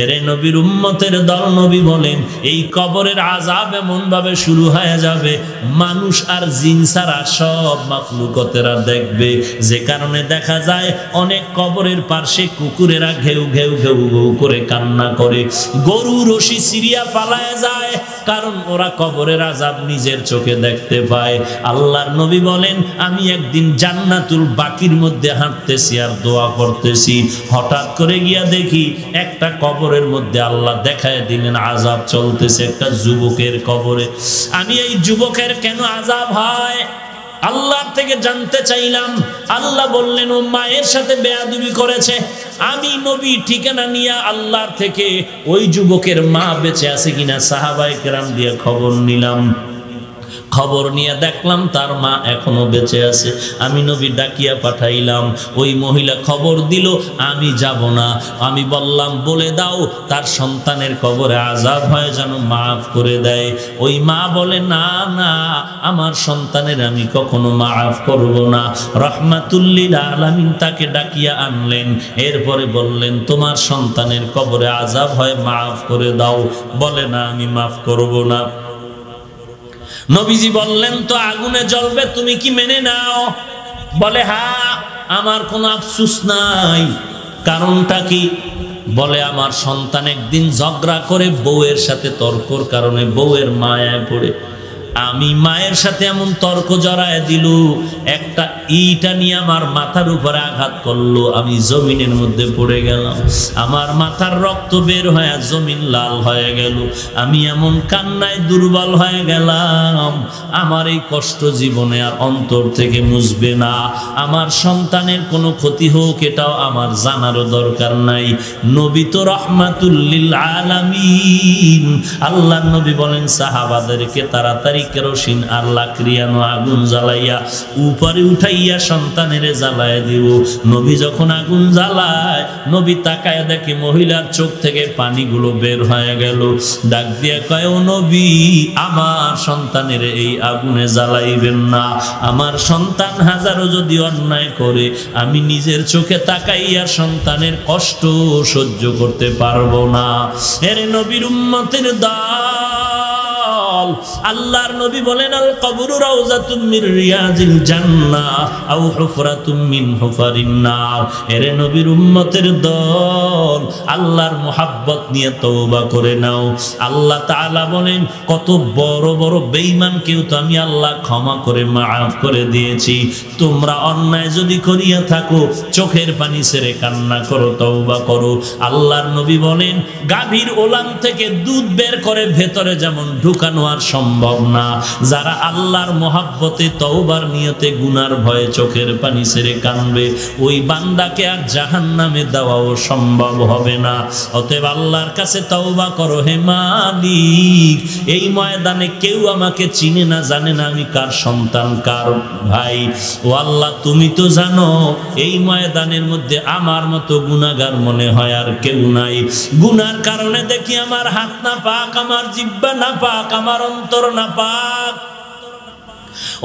এরে নবীর উম্মতের দল, নবী বলেন এই কবরের আযাব এমন ভাবে শুরু হয়ে যাবে, মানুষ আর জিন ছাড়া সব মাখলুকতেরা দেখবে। যে কারণে দেখা যায় অনেক কবরের পাশে কুকুরেরা ঘেউ ঘেউ ঘেউ ঘেউ করে কান্না করে, গরু রশি সিরিয়া পালায় যায়, কারণ ওরা কবরের আযাব নিজের চোখে দেখতে পায়। আল্লাহর নবী বলেন আমি একদিন জান্নাতুল বাকির মধ্যে হাঁটতেছি আর দোয়া করতেছি, হঠাৎ করে গিয়া দেখি একটা কবরের মধ্যে আল্লাহ দেখায় দিলেন আযাব চলতেছে একটা যুবকের কবরে। আমি এই যুবকের কেন আযাব হয় আল্লাহর থেকে জানতে চাইলাম। আল্লাহ বললেন ও মায়ের সাথে বেয়াদবি করেছে। আমি নবী ঠিকানা নিয়ে আল্লাহর থেকে ওই যুবকের মা বেঁচে আছে কিনা সাহাবায়ে কেরাম দিয়ে খবর নিলাম। খবর নিয়ে দেখলাম তার মা এখনো বেঁচে আছে। আমি নবী ডাকিয়া পাঠাইলাম, ওই মহিলা খবর দিল আমি যাব না। আমি বললাম বলে দাও তার সন্তানের কবরে আযাব হয় যেন মাফ করে দেয়। ওই মা বলে না না, আমার সন্তানের আমি কখনো মাফ করব না। রহমাতুল লিল আলামিন তাকে ডাকিয়া আনলেন, এরপরে বললেন তোমার সন্তানের কবরে আযাব হয় মাফ করে দাও। বলে না আমি মাফ করব না। নবীজি বললেন তো আগুনে জ্বলবে, তুমি কি মেনে নাও? বলে হ্যাঁ, আমার কোনো আফসোস নাই। কারণটা কি? বলে আমার সন্তান একদিন ঝগড়া করে বউয়ের সাথে তর্কর কারণে বউয়ের মায়ায় পড়ে আমি মায়ের সাথে এমন তর্ক জড়ায় দিল, একটা ইটা নিয়ে আমার মাথার উপরে আঘাত করলো, আমি জমিনের মধ্যে পড়ে গেলাম, আমার মাথার রক্ত বের হয়ে জমিন লাল হয়ে গেল, আমি এমন কান্নায় দুর্বল হয়ে গেলাম, আমার এই কষ্ট জীবনে আর অন্তর থেকে মুছবে না। আমার সন্তানের কোনো ক্ষতি হোক এটাও আমার জানারও দরকার নাই। নবী তো রহমাতুল লিল আলামিন। আল্লাহর নবী বলেন সাহাবাদেরকে তাড়াতাড়ি কেরোসিন আর লাকড়িয়ানো আগুন জ্বালাইয়া উপরে উঠাইয়া সন্তানের জ্বালায় দিব। নবী যখন আগুন জ্বালায়, নবী তাকায় দেখে মহিলার চোখ থেকে পানিগুলো বের হয়ে গেল। ডাক দিয়ে কয় ও নবী, আমার সন্তানের এই আগুনে জ্বালাইবেন না। আমার সন্তান হাজারো যদি অন্যায় করে, আমি নিজের চোখে তাকাইয়া সন্তানের কষ্ট সহ্য করতে পারবো না। এর নবীর উম্মতের দল, আল্লাহর নবী বলেন আল কবরু রাউযাতুম মির রিয়াজিল জান্নাহ আও হুফরাতুম মিন হুফারিন নার। এর নবীর উম্মতের দল, আল্লাহর মুহাব্বত নিয়ে তওবা করে নাও। আল্লাহ তাআলা বলেন কত বড় বড় বেঈমানকেও তো আমি আল্লাহ ক্ষমা করে মাফ করে দিয়েছি। তোমরা অন্যায় যদি করিয়া থাকো, চোখের পানি ছেড়ে কান্না করো, তওবা করো। আল্লাহর নবী বলেন গাভীর ওলান থেকে দুধ বের করে ভেতরে যেমন ঢুকানো আর সম্ভব না, যারা আল্লাহর মহাব্বতে তওবার নিয়তে গুনার ভয়ে চোখের পানি ছেড়ে কানবে, ওই বান্দাকে আর জাহান্নামে দেওয়াও সম্ভব হবে না। অতএব আল্লাহর কাছে তওবা করো। হে মালিক, এই ময়দানে কেউ আমাকে চিনে না, জানে না আমি কার সন্তান, কার ভাই। ও আল্লাহ, তুমি তো জানো এই ময়দানের মধ্যে আমার মতো গুনাহগার মনে হয় আর কেউ নাই। গুনার কারণে দেখি আমার হাত না পাক, আমার জিহ্বা না পাক, আমার অন্তর না পাক।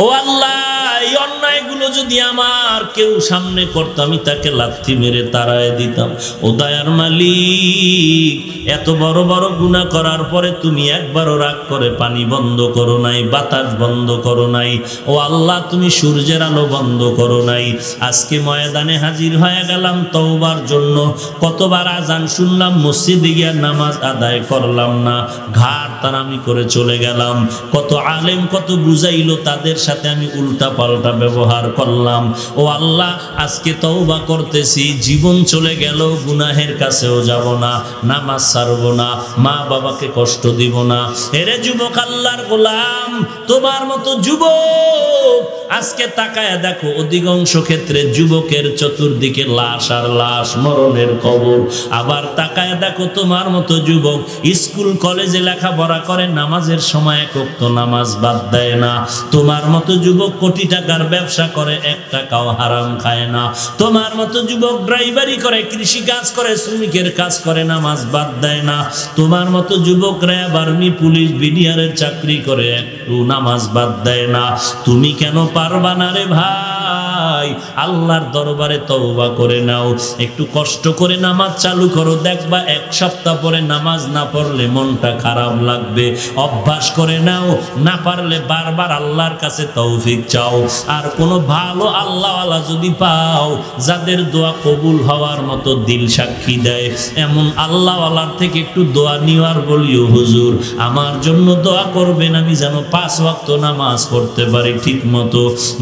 ও আল্লাহ, এই অন্যায়গুলো যদি আমার কেউ সামনে করতো, আমি তাকে লাথি মেরে তাড়ায় দিতাম। ও দয়ার মালিক, এত বড় বড় গুনাহ করার পরে তুমি একবারও রাগ করে পানি বন্ধ করো নাই, বাতাস বন্ধ করো নাই। ও আল্লাহ, তুমি সূর্যের আলো বন্ধ করো নাই। আজকে ময়দানে হাজির হয়ে গেলাম তওবার জন্য। কতবার আজান শুনলাম, মসজিদে গিয়ে নামাজ আদায় করলাম না, ঘাট তারামি করে চলে গেলাম। কত আলেম কত বুঝাইলো, তাদের সাথে আমি উল্টা পাল্টা ব্যবহার করলাম। ও আল্লাহ, আজকে তওবা করতেছি, জীবন চলে গেল, গুনাহের কাছেও যাব না, নামাজ ছাড়ব না, মা বাবাকে কষ্ট দিব না। এরে যুবক, আল্লাহর গোলাম, তোমার মতো যুবক আজকে তাকায় দেখো, অধিকাংশ ক্ষেত্রে যুবকের চতুর্দিকে লাশ আর লাশ, মরণের কবর। আবার তাকায় দেখো তোমার মতো যুবক স্কুল কলেজে লেখাপড়া করে, নামাজের সময় এক ওয়াক্ত নামাজ বাদ দেয় না। তোমার মতো যুবক কোটি টাকার ব্যবসা করে, এক টাকাও হারাম খায় না। তোমার মতো যুবক ড্রাইভারি করে, কৃষি কাজ করে, শ্রমিকের কাজ করে, নামাজ বাদ দেয় না। তোমার মতো যুবকরা আর্মি, পুলিশ, বিডিআরের চাকরি করে, একটু নামাজ বাদ দেয় না। তুমি কেন পারবা না রে ভাই? ভাই, আল্লাহর দরবারে তওবা করে নাও, একটু কষ্ট করে নামাজ চালু করো, দেখবা এক সপ্তাহ পরে নামাজ না পড়লে মনটা খারাপ লাগবে। অভ্যাস করে নাও, না পারলে বারবার আল্লাহর কাছে তৌফিক চাও। আর কোনো ভালো আল্লাহওয়ালা যদি পাও, যাদের দোয়া কবুল হওয়ার মতো দিল সাক্ষী দেয়, এমন আল্লাহওয়ালার থেকে একটু দোয়া নিওয়ার বলিও, হুজুর আমার জন্য দোয়া করবেন, আমি যেন 5 ওয়াক্ত নামাজ পড়তে পারি ঠিক মতো।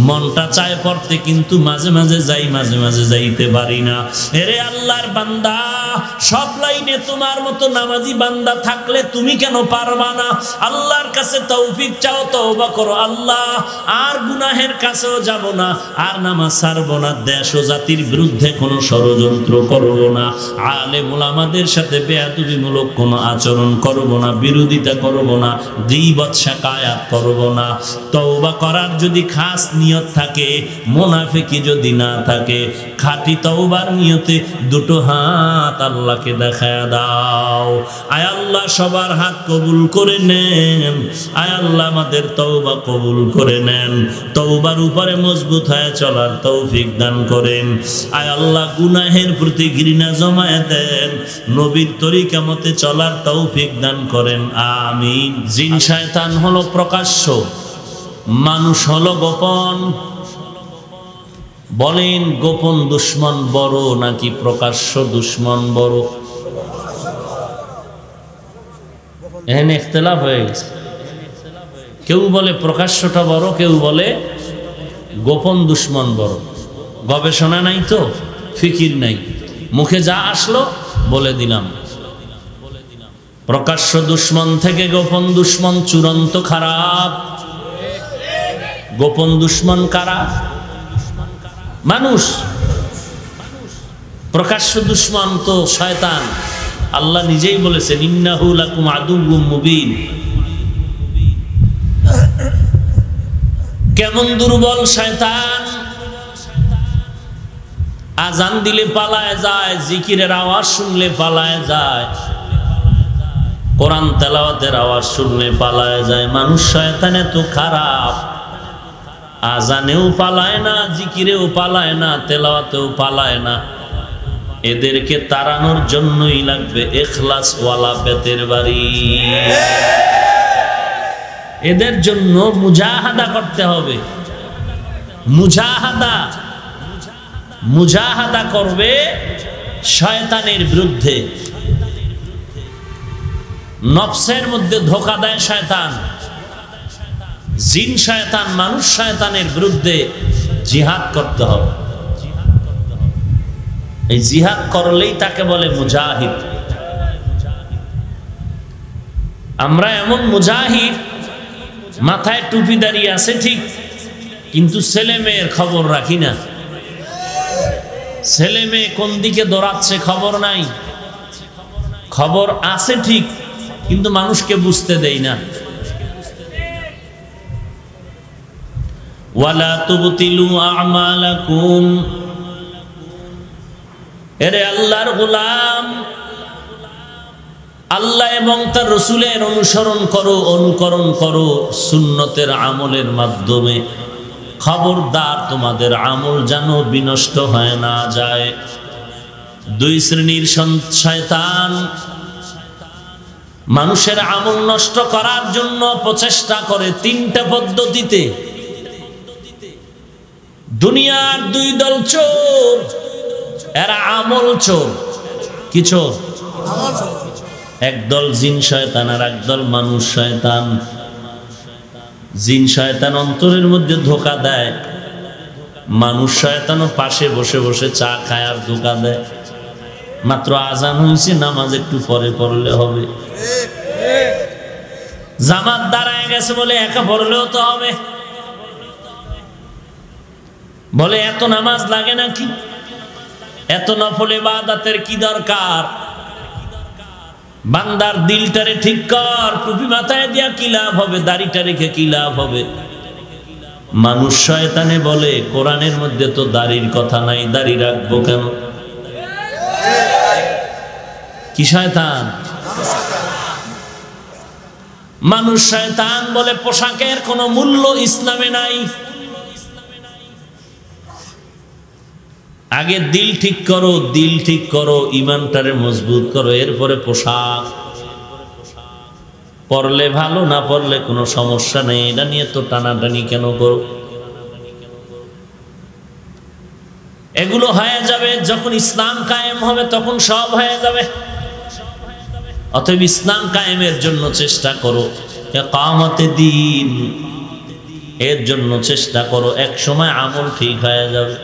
মনটা চায় পড়তে, কিন্তু মাঝে মাঝে যাই, মাঝে মাঝে যাইতে পারি না। এরে আল্লাহর বান্দা, সব লাইনে তোমার মতো নামাজি বান্দা থাকলে তুমি কেন পারবা না? আল্লাহর কাছে তৌফিক চাও, তওবা করো, আল্লাহ আর গুনাহের কাছেও যাব না, আর নামাজ ছাড়বো না, দেশ ও জাতির বিরুদ্ধে কোনো ষড়যন্ত্র করব না, আলেম ওলামাদের সাথে বেয়াদবিমূলক কোনো আচরণ করব না, বিরোধিতা করব না, গীবত শিকায়াত করব না। তওবা করার যদি খাস নিয়ত থাকে, মুনাফিকি যদি না থাকে, খাঁটি তওবার নিয়তে দুটো হাত আল্লাহকে দেখায়া দাও। আয় আল্লাহ সবার হাত কবুল করে নেন, আয় আল্লাহ আমাদের তওবা কবুল করে নেন, তওবার উপরে মজবুত হয়ে চলার তৌফিক দান করেন। আয় আল্লাহ গুনাহের প্রতি ঘৃণা জমায়ে দেন, নবীর তরিকা মতে চলার তৌফিক দান করেন, আমিন। জিন শয়তান হলো প্রকাশ্য, মানুষ হলো গোপন। বলেন গোপন দুশ্মন বড় নাকি প্রকাশ্য দুশ্মন বড়? এখানে ইখতিলাফ হয়ে গেছে। কেউ বলে প্রকাশ্যটা বড়, কেউ বলে গোপন দুশ্মন বড়। গবেষণা নাই তো, ফিকির নাই, মুখে যা আসলো বলে দিলাম। প্রকাশ্য দুশ্মন থেকে গোপন দুশ্মন চূড়ান্ত খারাপ। গোপন দুশ্মন কারা? মানুষ। প্রকাশ্য দুশ্মন তো শয়তান। আল্লাহ নিজেই বলেছেন, ইন্নাহু লাকুম আদুউম মুবিন। কেমন দুর্বল শয়তান! আজান দিলে পালায় যায়, জিকিরের আওয়াজ শুনলে পালায় যায়, কোরআন তেলাওয়াতের আওয়াজ শুনলে পালায় যায়। মানুষ শয়তান এত খারাপ, আজানেও পালায় না, জিকিরেও পালায় না, তেলাওয়াতেও পালায় না। এদেরকে তাড়ানোর জন্যই লাগবে ইখলাস ওয়ালা পেতের বাড়ি। এদের জন্য মুজাহাদা করতে হবে। মুজাহাদা করবে শয়তানের বিরুদ্ধে। নফসের মধ্যে ধোঁকা দেয় শয়তান, জিন শয়তান, মানুষ শয়তানের বিরুদ্ধে জিহাদ করতে হবে। এই জিহাদ করলেই তাকে বলে মুজাহিদ। আমরা এমন মুজাহিদ, মাথায় টুপি দাঁড়িয়ে আছে ঠিক, কিন্তু ছেলে মেয়ের খবর রাখি না। ছেলে মেয়ে কোন দিকে দৌড়াচ্ছে খবর নাই, খবর আছে ঠিক, কিন্তু মানুষকে বুঝতে দেই না। ওয়ালা তুবতিলু আমালাকুম। এরে আল্লাহর গোলাম, আল্লাহ এবং তার রসুলের অনুকরণ করো সুন্নতের আমলের মাধ্যমে। খবরদার তোমাদের আমল যেন বিনষ্ট হয় না যায়। 2 শ্রেণীর শয়তান মানুষের আমল নষ্ট করার জন্য প্রচেষ্টা করে 3টা পদ্ধতিতে। দুনিয়ার 2 দল চোর, এরা আমল চোর। কি চোর? একদল জিন শয়তান আর একদল মানুষ শয়তান। জিন শয়তান অন্তরের মধ্যে ধোঁকা দেয়, মানুষ শয়তানও পাশে বসে বসে চা খায় আর ধোঁকা দেয়। মাত্র আজান হয়েছে, নামাজ একটু পরে পড়লে হবে। জামাত দাঁড়ায় গেছে বলে একা পড়লেও তো হবে, বলে এত নামাজ লাগে নাকি, এত নফল ইবাদতের কি দরকার? বান্দার দিলটারে ঠিক কর, টুপি মাথায় দিয়া কি লাভ হবে, দাড়িটা রেখে কি লাভ হবে? মানুষ শয়তানে বলে কোরআনের মধ্যে তো দাড়ির কথা নাই, দাড়ি রাখবো কেন? কি শয়তান? মানুষ শয়তান বলে পোশাকের কোনো মূল্য ইসলামে নাই। আগে দিল ঠিক করো, দিল ঠিক করো, ইমানটারে মজবুত করো, এরপরে পোশাক। পরলে ভালো, না পরলে কোনো সমস্যা নেই, এটা নিয়ে তো টানাটানি কেন করো? এগুলো হয়ে যাবে যখন ইসলাম কায়েম হবে, তখন সব হয়ে যাবে। অতএব ইসলাম কায়েমের জন্য চেষ্টা করো, ইকামতে দ্বীন এর জন্য চেষ্টা করো, এক সময় আমল ঠিক হয়ে যাবে।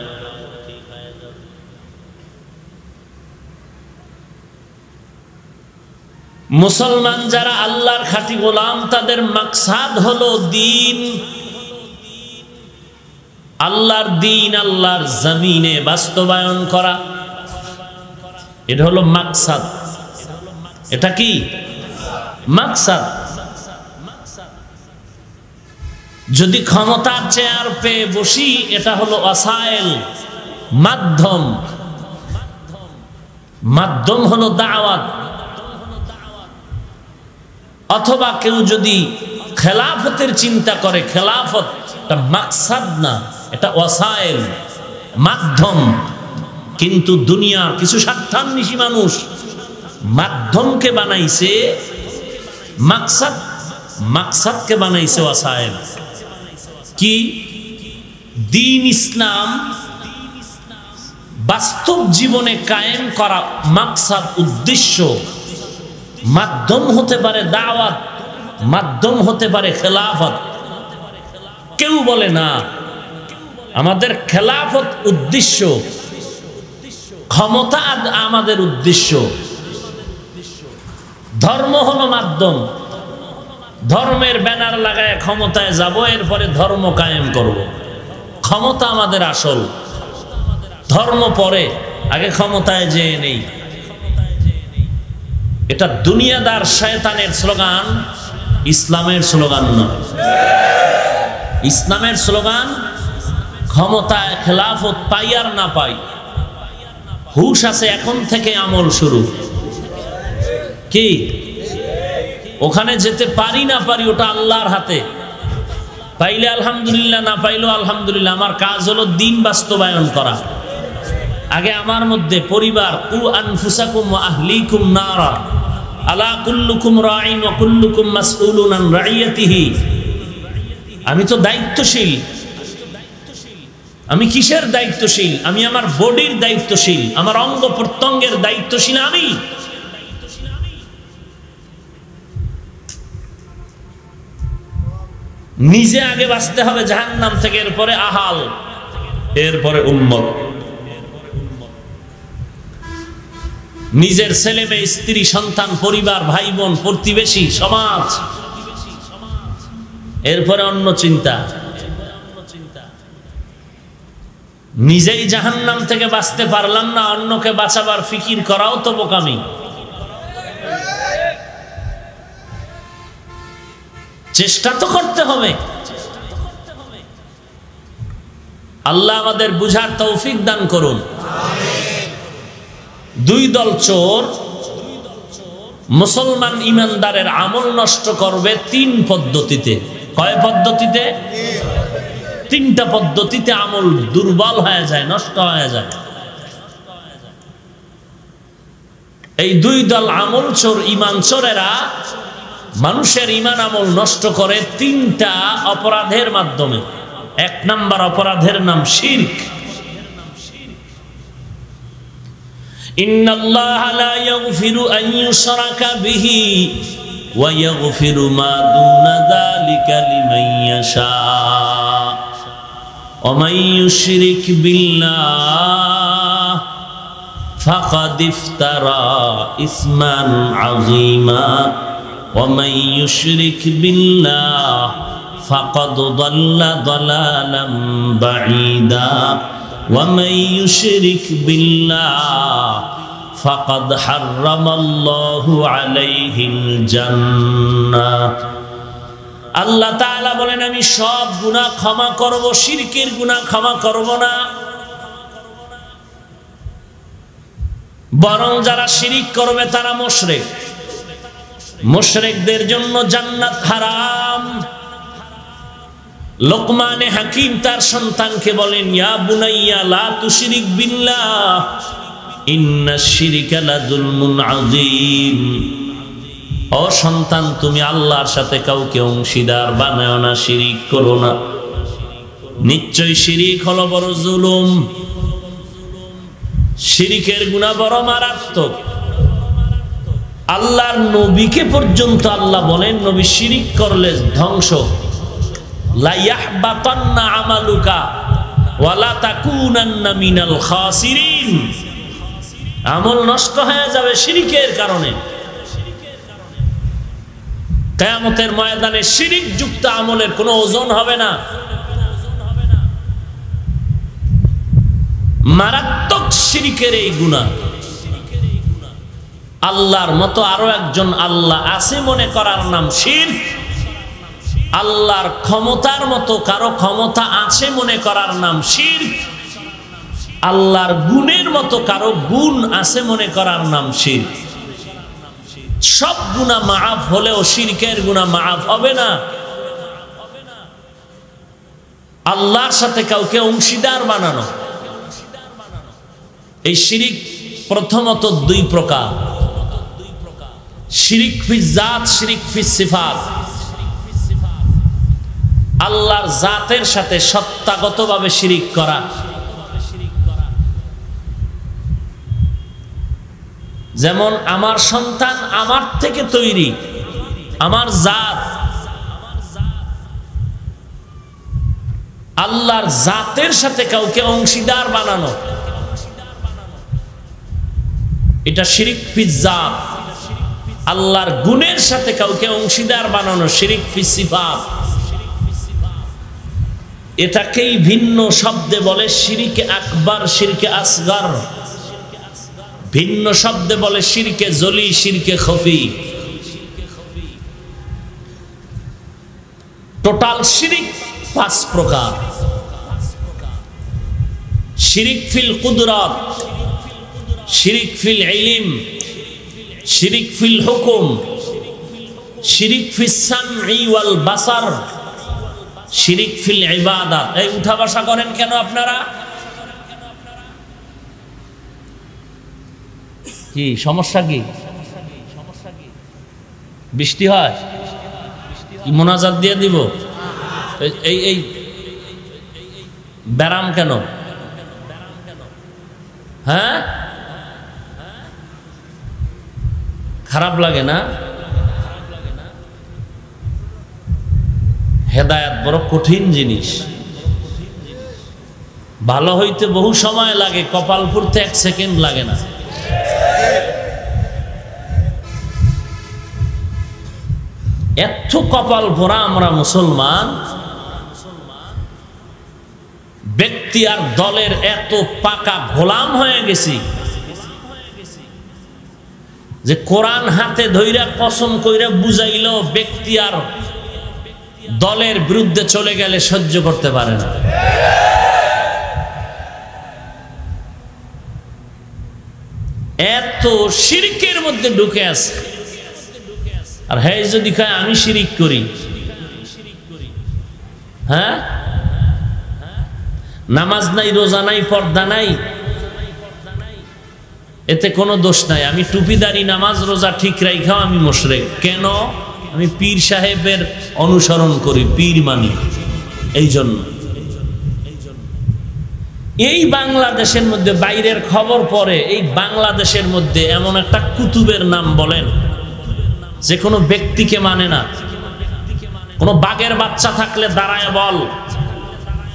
মুসলমান যারা আল্লাহর খাঁটি গোলাম, তাদের মাকসাদ হলো দ্বীন, আল্লাহর দ্বীন আল্লাহর জমিনে বাস্তবায়ন করা। এটা হলো মাকসাদ। এটা কি মাকসাদ? যদি ক্ষমতার চেয়ার পেয়ে বসি, এটা হলো ওয়াসাইল, মাধ্যম। মাধ্যম হলো দাওয়াত। অথবা কেউ যদি খেলাফতের চিন্তা করে, খেলাফত এটা মাকসাদ না, এটা ওয়াসাইল, মাধ্যম। কিন্তু দুনিয়ার কিছু স্বার্থান্বেষী মানুষ মাধ্যমকে বানাইছে মাকসাদ, মাকসাদকে বানাইছে ওয়াসাইল। কি? দ্বীন ইসলাম বাস্তব জীবনে কায়েম করা মাকসাদ, উদ্দেশ্য। মাধ্যম হতে পারে দাওয়াত, মাধ্যম হতে পারে খেলাফত। কেউ বলে না আমাদের খেলাফত উদ্দেশ্য, ক্ষমতা আমাদের উদ্দেশ্য। ধর্ম হলো মাধ্যম। ধর্মের ব্যানার লাগায় ক্ষমতায় যাব, এরপরে ধর্ম কায়েম করব। ক্ষমতা আমাদের আসল, ধর্ম পরে, আগে ক্ষমতায় যেয়ে নেই। এটা দুনিয়াদার শয়তানের স্লোগান, ইসলামের স্লোগান না। ইসলামের স্লোগান ক্ষমতায় খেলাফত পাই আর না পাই, হুশ আছে এখন থেকে আমল শুরু। কি? ওখানে যেতে পারি না পারি ওটা আল্লাহর হাতে। পাইলে আলহামদুলিল্লাহ, না পাইলেও আলহামদুলিল্লাহ। আমার কাজ হলো দ্বীন বাস্তবায়ন করা। আগে আমার মধ্যে পরিবার, কু আনফুসাকুম ওয়া আহলিকুম নারা আলা কুল্লুকুম রাঈন ওয়া কুল্লুকুম মাসউলুন আন রাইয়াতিহি। আমি তো দায়িত্বশীল। আমি কিসের দায়িত্বশীল? আমি আমার বডির দায়িত্বশীল, আমার অঙ্গ প্রত্যঙ্গের দায়িত্বশীল আমি। নিজে আগে বাঁচতে হবে জাহান্নাম থেকে, এরপরে আহাল, এরপরে উম্মত। নিজের ছেলে মেয়ে, স্ত্রী, সন্তান, পরিবার, ভাই বোন, প্রতিবেশী, সমাজ, এরপরে অন্য চিন্তা। নিজেই জাহান্নাম থেকে বাঁচতে পারলাম না, অন্যকে বাঁচাবার ফিকির করাও তো বোকামি। চেষ্টা তো করতে হবে। আল্লাহ আমাদের বুঝার তৌফিক দান করুন। দুই দল চোর মুসলমান ইমানদারের আমল নষ্ট করবে তিন পদ্ধতিতে। কয় পদ্ধতিতে? তিনটা পদ্ধতিতে আমল দুর্বল হয়ে যায়, নষ্ট হয়ে যায়। এই দুই দল আমল চোর, ইমান চোরেরা মানুষের ইমান আমল নষ্ট করে তিনটা অপরাধের মাধ্যমে। এক নাম্বার অপরাধের নাম শিরক। ইন্নাল্লাহা লা ইয়াগফিরু আন ইউশরাকা বিহি ওয়া ইয়াগফিরু মা দুনা যালিকা লিমান ইয়াশা ওয়া মান ইউশরিক বিল্লাহ ফাকাদ ইফতারা ইসমান আযীমা ওয়া মান ইউশরিক বিল্লাহ ফাকাদ দাল্লা দালালাম বাঈদা ومن يشرك بالله فقد حرم الله عليه الجنة। আল্লাহ তাআলা বলেন আমি সব গুনাহ ক্ষমা করব, শিরকের গুনাহ ক্ষমা করব না। বরং যারা শিরিক করবে তারা মুশরিক। মুশরিকদের জন্য জান্নাত হারাম। লোকমানে হাকিম তার সন্তানকে বলেন, ইয়া বুনাইয়া লা তুশরিক বিল্লাহ ইন্নাশ শিরকা লাযুলমুন আযীম। ও সন্তান, তুমি আল্লাহর সাথে কাউকে অংশীদার বানাও না, শিরিক করো না, নিশ্চয় শিরিক হলো বড় জুলুম। শিরিকের গুনাহ বড় মারাত্মক। আল্লাহর নবীকে পর্যন্ত আল্লাহ বলেন, নবী শিরিক করলে ধ্বংস, লা ইয়াহবাতান্না আমালুকা ওয়া লা তাকুনান্না মিনাল খাসিরিন। আমল নষ্ট হয়ে যাবে শিরিকের কারণে। কিয়ামতের ময়দানে শিরিক যুক্ত আমলের কোনো ওজন হবে না। মারাত্মক শিরিকের এই গুনাহ। আল্লাহর মতো আরো একজন আল্লাহ আছে মনে করার নাম শিরক। আল্লাহর ক্ষমতার মতো কারো ক্ষমতা আছে মনে করার নাম শিরক। আল্লাহর গুণের মতো কারো গুণ আছে মনে করার নাম শিরক। সব গুনাহ মাফ হলেও শিরকের গুনাহ মাফ হবে না। আল্লাহর সাথে কাউকে অংশীদার বানানো, এই শিরিক প্রথমত দুই প্রকার। শিরিক ফি জাত, শিরিক ফি সিফাত। আল্লাহর জাতের সাথে সত্তাগতভাবে শিরিক করা। যেমন আমার সন্তান আমার থেকে তৈরি, আমার জাত। আল্লাহর জাতের সাথে কাউকে অংশীদার বানানো, এটা শিরিক ফি জাত। আল্লাহর গুণের সাথে কাউকে অংশীদার বানানো শিরিক ফি সিফাত। এটাকেই ভিন্ন শব্দে বলে শিরকে আকবার, শিরকে আসগর। ভিন্ন শব্দে বলে শিরকে জলি, শিরকে খফি। টোটাল শিরিক 5 প্রকার। শিরিক ফিল কুদরত, শিরিক ফিল ইলম, শিরিক ফিল হুকুম, শিরিক ফিস সামঈ ওয়াল বাসার, শিরিক ফিল ইবাদাত। এই উঠা বসা করেন কেন আপনারা? কি সমস্যা? কি বৃষ্টি হয়? মোনাজাত দিয়ে দিব? এই এই ব্যারাম কেন? হ্যাঁ, খারাপ লাগে না? হেদায়েত বড় কঠিন জিনিস। ভালো হইতে বহু সময় লাগে, কপাল ফুরতে 1 সেকেন্ড লাগে না। এত কপাল ভরা আমরা মুসলমান, ব্যক্তি আর দলের এত পাকা গোলাম হয়ে গেছি যে কোরআন হাতে ধইরা কসম কইরা বুঝাইল ব্যক্তি আর দলের বিরুদ্ধে চলে গেলে সহ্য করতে পারে না। এত শিরকের মধ্যে ঢুকে আছে। আর হ্যাঁ, যদি কয় আমি শিরিক করি, হ্যাঁ, নামাজ নাই, রোজা নাই, পর্দা নাই, এতে কোনো দোষ নাই। আমি টুপিদারি, নামাজ রোজা ঠিক রাখাও আমি মুশরিক। কেন? আমি পীর সাহেবের অনুসরণ করি, পীর মানি। এই জন্য এই বাংলাদেশের মধ্যে বাইরের খবর পরে এই বাংলাদেশের মধ্যে এমন একটা কুতুবের নাম বলেন যে কোনো ব্যক্তিকে মানে না। কোনো বাঘের বাচ্চা থাকলে দাঁড়ায় বল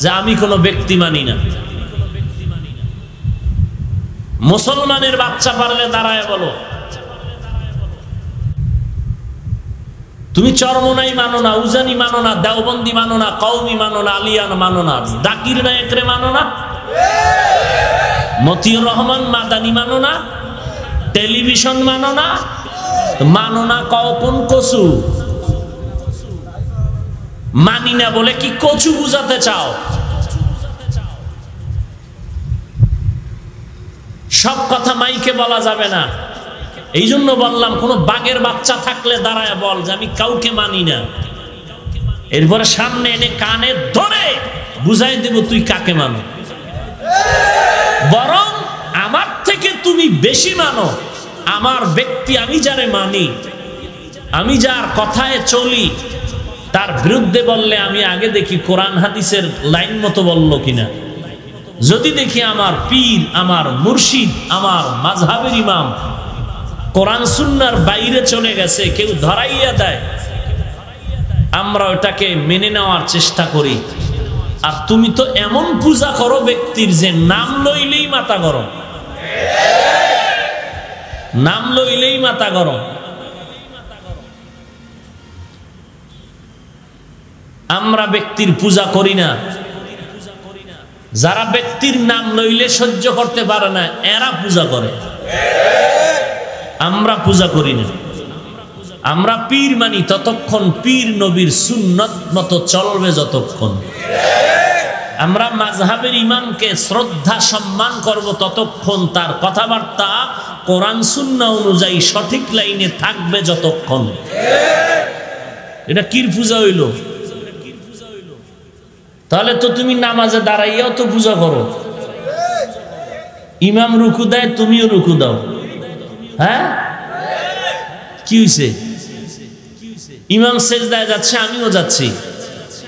যে আমি কোনো ব্যক্তি মানি না। মুসলমানের বাচ্চা পারলে দাঁড়ায় বলো তুমি চরমনাই মানো না, উজানি মানো না, দেওবন্দি মানো না, কওমি মানো না, আলিয়ান মানো না, জাকির নায়েকরে মানো না, মতিউর রহমান মাদানি মানো না, টেলিভিশন মানো না, মানো না কও কোন কচু? মানি না বলে কি কচু বুঝাতে চাও? সব কথা মাইকে বলা যাবে না। এই জন্য বললাম, কোনো বাঘের বাচ্চা থাকলে দাঁড়ায় বল যে আমি কাউকে মানি না। এরপরে সামনে এনে কানে ধরে বুঝাই দেব তুই কাকে মানো, বরং আমার থেকে তুমি বেশি মানো আমার ব্যক্তি, আমি যারে মানি, আমি যার কথায় চলি, তার বিরুদ্ধে বললে আমি আগে দেখি কোরআন হাদিসের লাইন মতো বলল কিনা। যদি দেখি আমার পীর, আমার মুর্শিদ, আমার মাযহাবের ইমাম কোরআন সুন্নাহর বাইরে চলে গেছে, কেউ ধরাইয়া দেয়, আমরা ওটাকে মেনে নেওয়ার চেষ্টা করি। আর তুমি তো এমন পূজা করো ব্যক্তির যে নাম লইলেই মাথা গরম, নাম লইলেই মাথা গরম। আমরা ব্যক্তির পূজা করি না, যারা ব্যক্তির নাম লইলে সহ্য করতে পারে না এরা পূজা করে, আমরা পূজা করি না। আমরা পীর মানি ততক্ষণ পীর নবীর সুন্নত মতো চলবে যতক্ষণ। আমরা মাযহাবের ইমামকে শ্রদ্ধা সম্মান করব ততক্ষণ, তার কথাবার্তা কোরআন সুন্নাহ অনুযায়ী সঠিক লাইনে থাকবে যতক্ষণ। এটা কির পূজা হইল? তাহলে তো তুমি নামাজে দাঁড়াইয়াও তো পূজা করো, ইমাম রুকু দেয় তুমিও রুকু দাও, হ্যাঁ কি হইছে? ইমাম সেজদায় যাচ্ছে আমিও যাচ্ছি,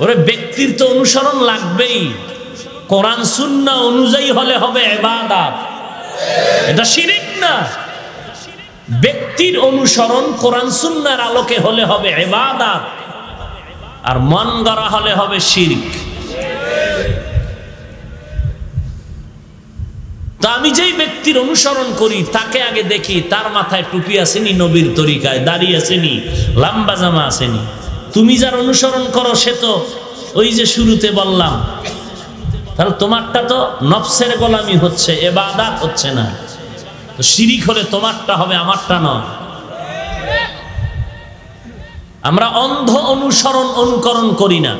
ওরে ব্যক্তির তো অনুসরণ লাগবেই, কোরআন সুন্নাহ অনুযায়ী হলে হবে ইবাদত, এটা শিরক না। ব্যক্তির অনুসরণ কোরআন সুন্নাহর আলোকে হলে হবে ইবাদত, আর মন গড়া হলে হবে শিরক। তো আমি যেই ব্যক্তির অনুসরণ করি তাকে আগে দেখি, তার মাথায় টুপি আসেনি নবীর তরিকায়, দাড়ি আসেনি, লম্বা জামা আসেনি। তুমি যার অনুসরণ করো সে তো ওই যে শুরুতে বললাম, তাহলে তোমারটা তো নফসের গোলামি হচ্ছে, ইবাদত হচ্ছে না। তো শিরিক হলে তোমারটা হবে, আমারটা নয়। আমরা অন্ধ অনুসরণ অনুকরণ করি না।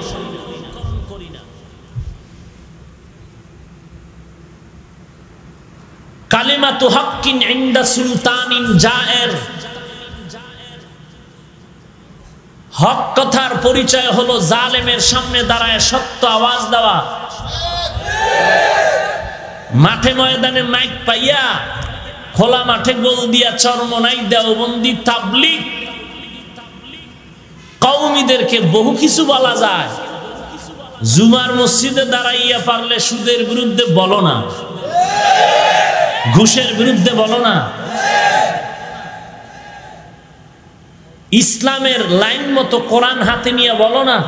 কালিমাতু হাক্কিন ইনদা সুলতানিন জায়ের, হক কথার পরিচয় হলো জালেমের সামনে দাঁড়ায় সত্য আওয়াজ দেওয়া। মাঠে ময়দানে মাইক পাইয়া, খোলা মাঠে গোল দিয়া চরমনাই দেওবন্দি তাবলীগ কওমীদেরকে বহু কিছু বলা যায়। জুমার মসজিদে দাঁড়াইয়া পারলে সুদের বিরুদ্ধে বলো না, ঘুষের বিরুদ্ধে বলো না, ইসলামের লাইন মতো কোরআন হাতে নিয়ে বলো না।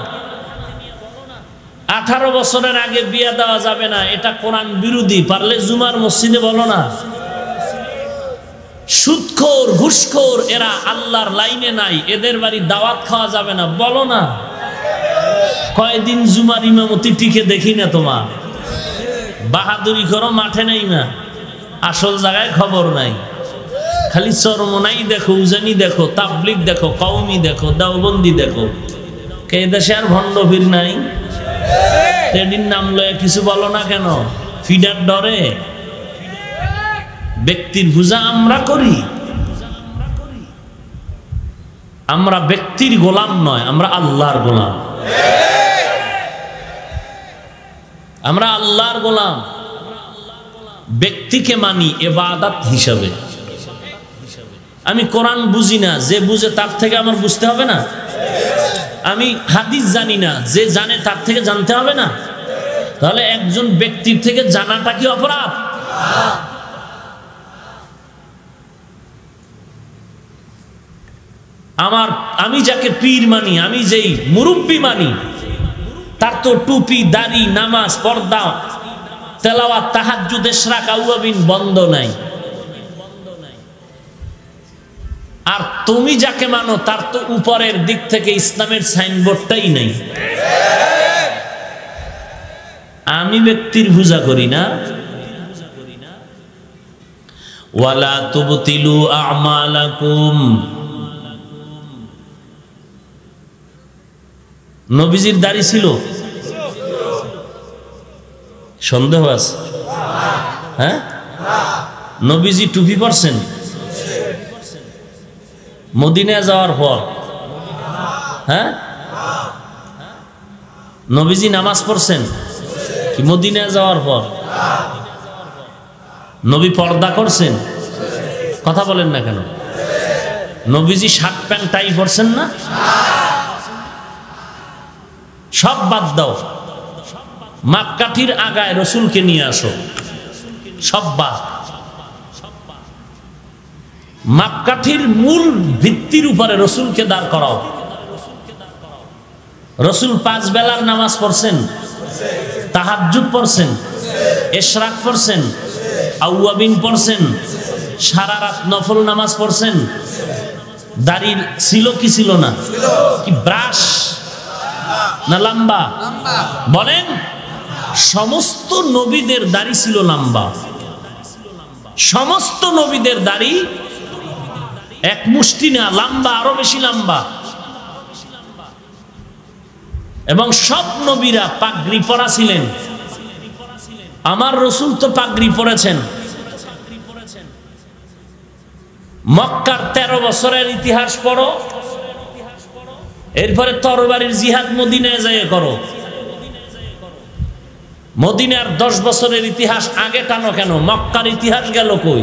18 বছরের আগে বিয়ে দেওয়া যাবে না, এটা কোরআন বিরোধী, পারলে জুমার মসজিদে বলো না। সুদখোর ঘুষখোর এরা আল্লাহর লাইনে নাই, এদের বাড়ি দাওয়াত খাওয়া যাবে না, বলো না। কয়দিন জুমার ইমামতি টিকে দেখি না তোমার, বাহাদুরি করো, মাঠে নেই না, আসল জায়গায় খবর নাই, খালি চরমনাই দেখো, উজানি দেখো, তাবলীগ দেখো, কওমি দেখো, দেওবন্দি দেখো। কে দেশে আর ভণ্ড পীর নাই? তেডির নাম লয়ে কিছু বলো না কেন? ফিডার ডরে? ব্যক্তির পূজা আমরা করি, আমরা ব্যক্তির গোলাম নয়, আমরা আল্লাহর গোলাম, আমরা আল্লাহর গোলাম। ব্যক্তিকে মানি ইবাদত হিসাবে। আমি কোরআন বুঝি না, যে বুঝে তার থেকে আমার বুঝতে হবে না? আমি হাদিস জানি না, যে জানে তার থেকে জানতে হবে না? তাহলে একজন ব্যক্তির থেকে জানাটা কি অপরাধ? আমি যাকে পীর মানি, আমি যেই মুরব্বী মানি, তার তো টুপি, দাড়ি, নামাজ, পর্দা, তেলাওয়াত, তাহাজ্জুদ, ইশরাক, আউয়াবিন বন্ধ নাই। আর তুমি যাকে মানো তার তো উপরের দিক থেকে ইসলামের সাইনবোর্ডটাই নাই। আমি ব্যক্তির পূজা করি না। ওয়ালা তুবতিলু আমালাকুম। নবীজির দাড়ি ছিল? সন্দেহ আছে? হ্যাঁ, নবীজি টুপি পরছেন মদিনায় যাওয়ার পর? হ্যাঁ, নবীজি নামাজ পড়ছেন কি মদিনায় যাওয়ার পর? নবী পর্দা করছেন? কথা বলেন না কেন? নবীজি শার্ট প্যান্ট টাই পরছেন না? সব বাদ দাও, মাপকাঠির আগায় রসুলকে নিয়ে আসো, সব বাদ। মাপকাঠির মূল ভিত্তির উপরে রসুলকে দাঁড় করাও। রসুল 5 বেলার নামাজ পড়ছেন, তাহাজ্জুদ পড়ছেন, ইশরাক পড়ছেন, আউয়াবিন পড়ছেন, সারা রাত নফল নামাজ পড়ছেন। দাড়ি ছিল কি ছিল না? কি ব্রাশ না লম্বা? বলেন। সমস্ত নবীদের দাড়ি ছিল লম্বা, সমস্ত নবীদের দাড়ি এক মুষ্টি না, লম্বা, আরো বেশি লম্বা। এবং সব নবীরা পাগড়ি পরা ছিলেন। আমার রসুল তো পাগড়ি পরেছেন। মক্কার 13 বছরের ইতিহাস পড়ো, এরপরে তরবারির জিহাদ মদিনায় যায় করো। মদিনার 10 বছরের ইতিহাস আগে টানো কেন? মক্কার ইতিহাস গেল কই?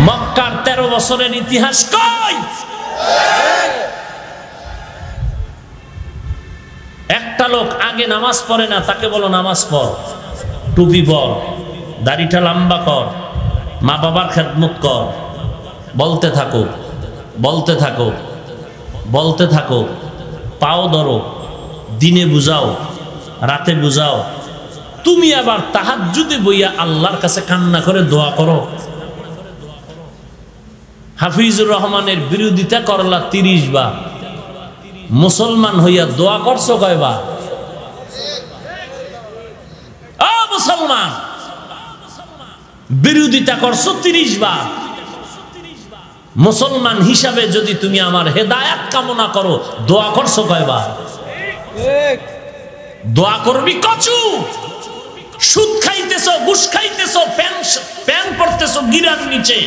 মক্কার 13 বছরের ইতিহাস কই? একটা লোক আগে নামাজ পড়ে না, তাকে বলো নামাজ পড়, টুপি পর, দাড়িটা লম্বা কর, মা বাবার খেদমত কর। বলতে থাকো, বলতে থাকো, বলতে থাকো। পাও ধরো, দিনে বুঝাও, রাতে বুঝাও। তুমি আবার তাহাজ্জুদে বইয়া আল্লাহর কাছে কান্না করে দোয়া করো। হাফিজুর রহমানের বিরোধিতা করলা 30 বার, মুসলমান হইয়া দোয়া করছো কয়বার? ও মুসলমান, বিরোধিতা করছো 30 বার। মুসলমান হিসাবে যদি তুমি আমার হেদায়েত কামনা করো, দোয়া করছো কয়বার? দোয়া করবি কচু। সুদ খাইতেছো, ঘুষ খাইতেছো, প্যান পড়তেছো গিরার নিচে,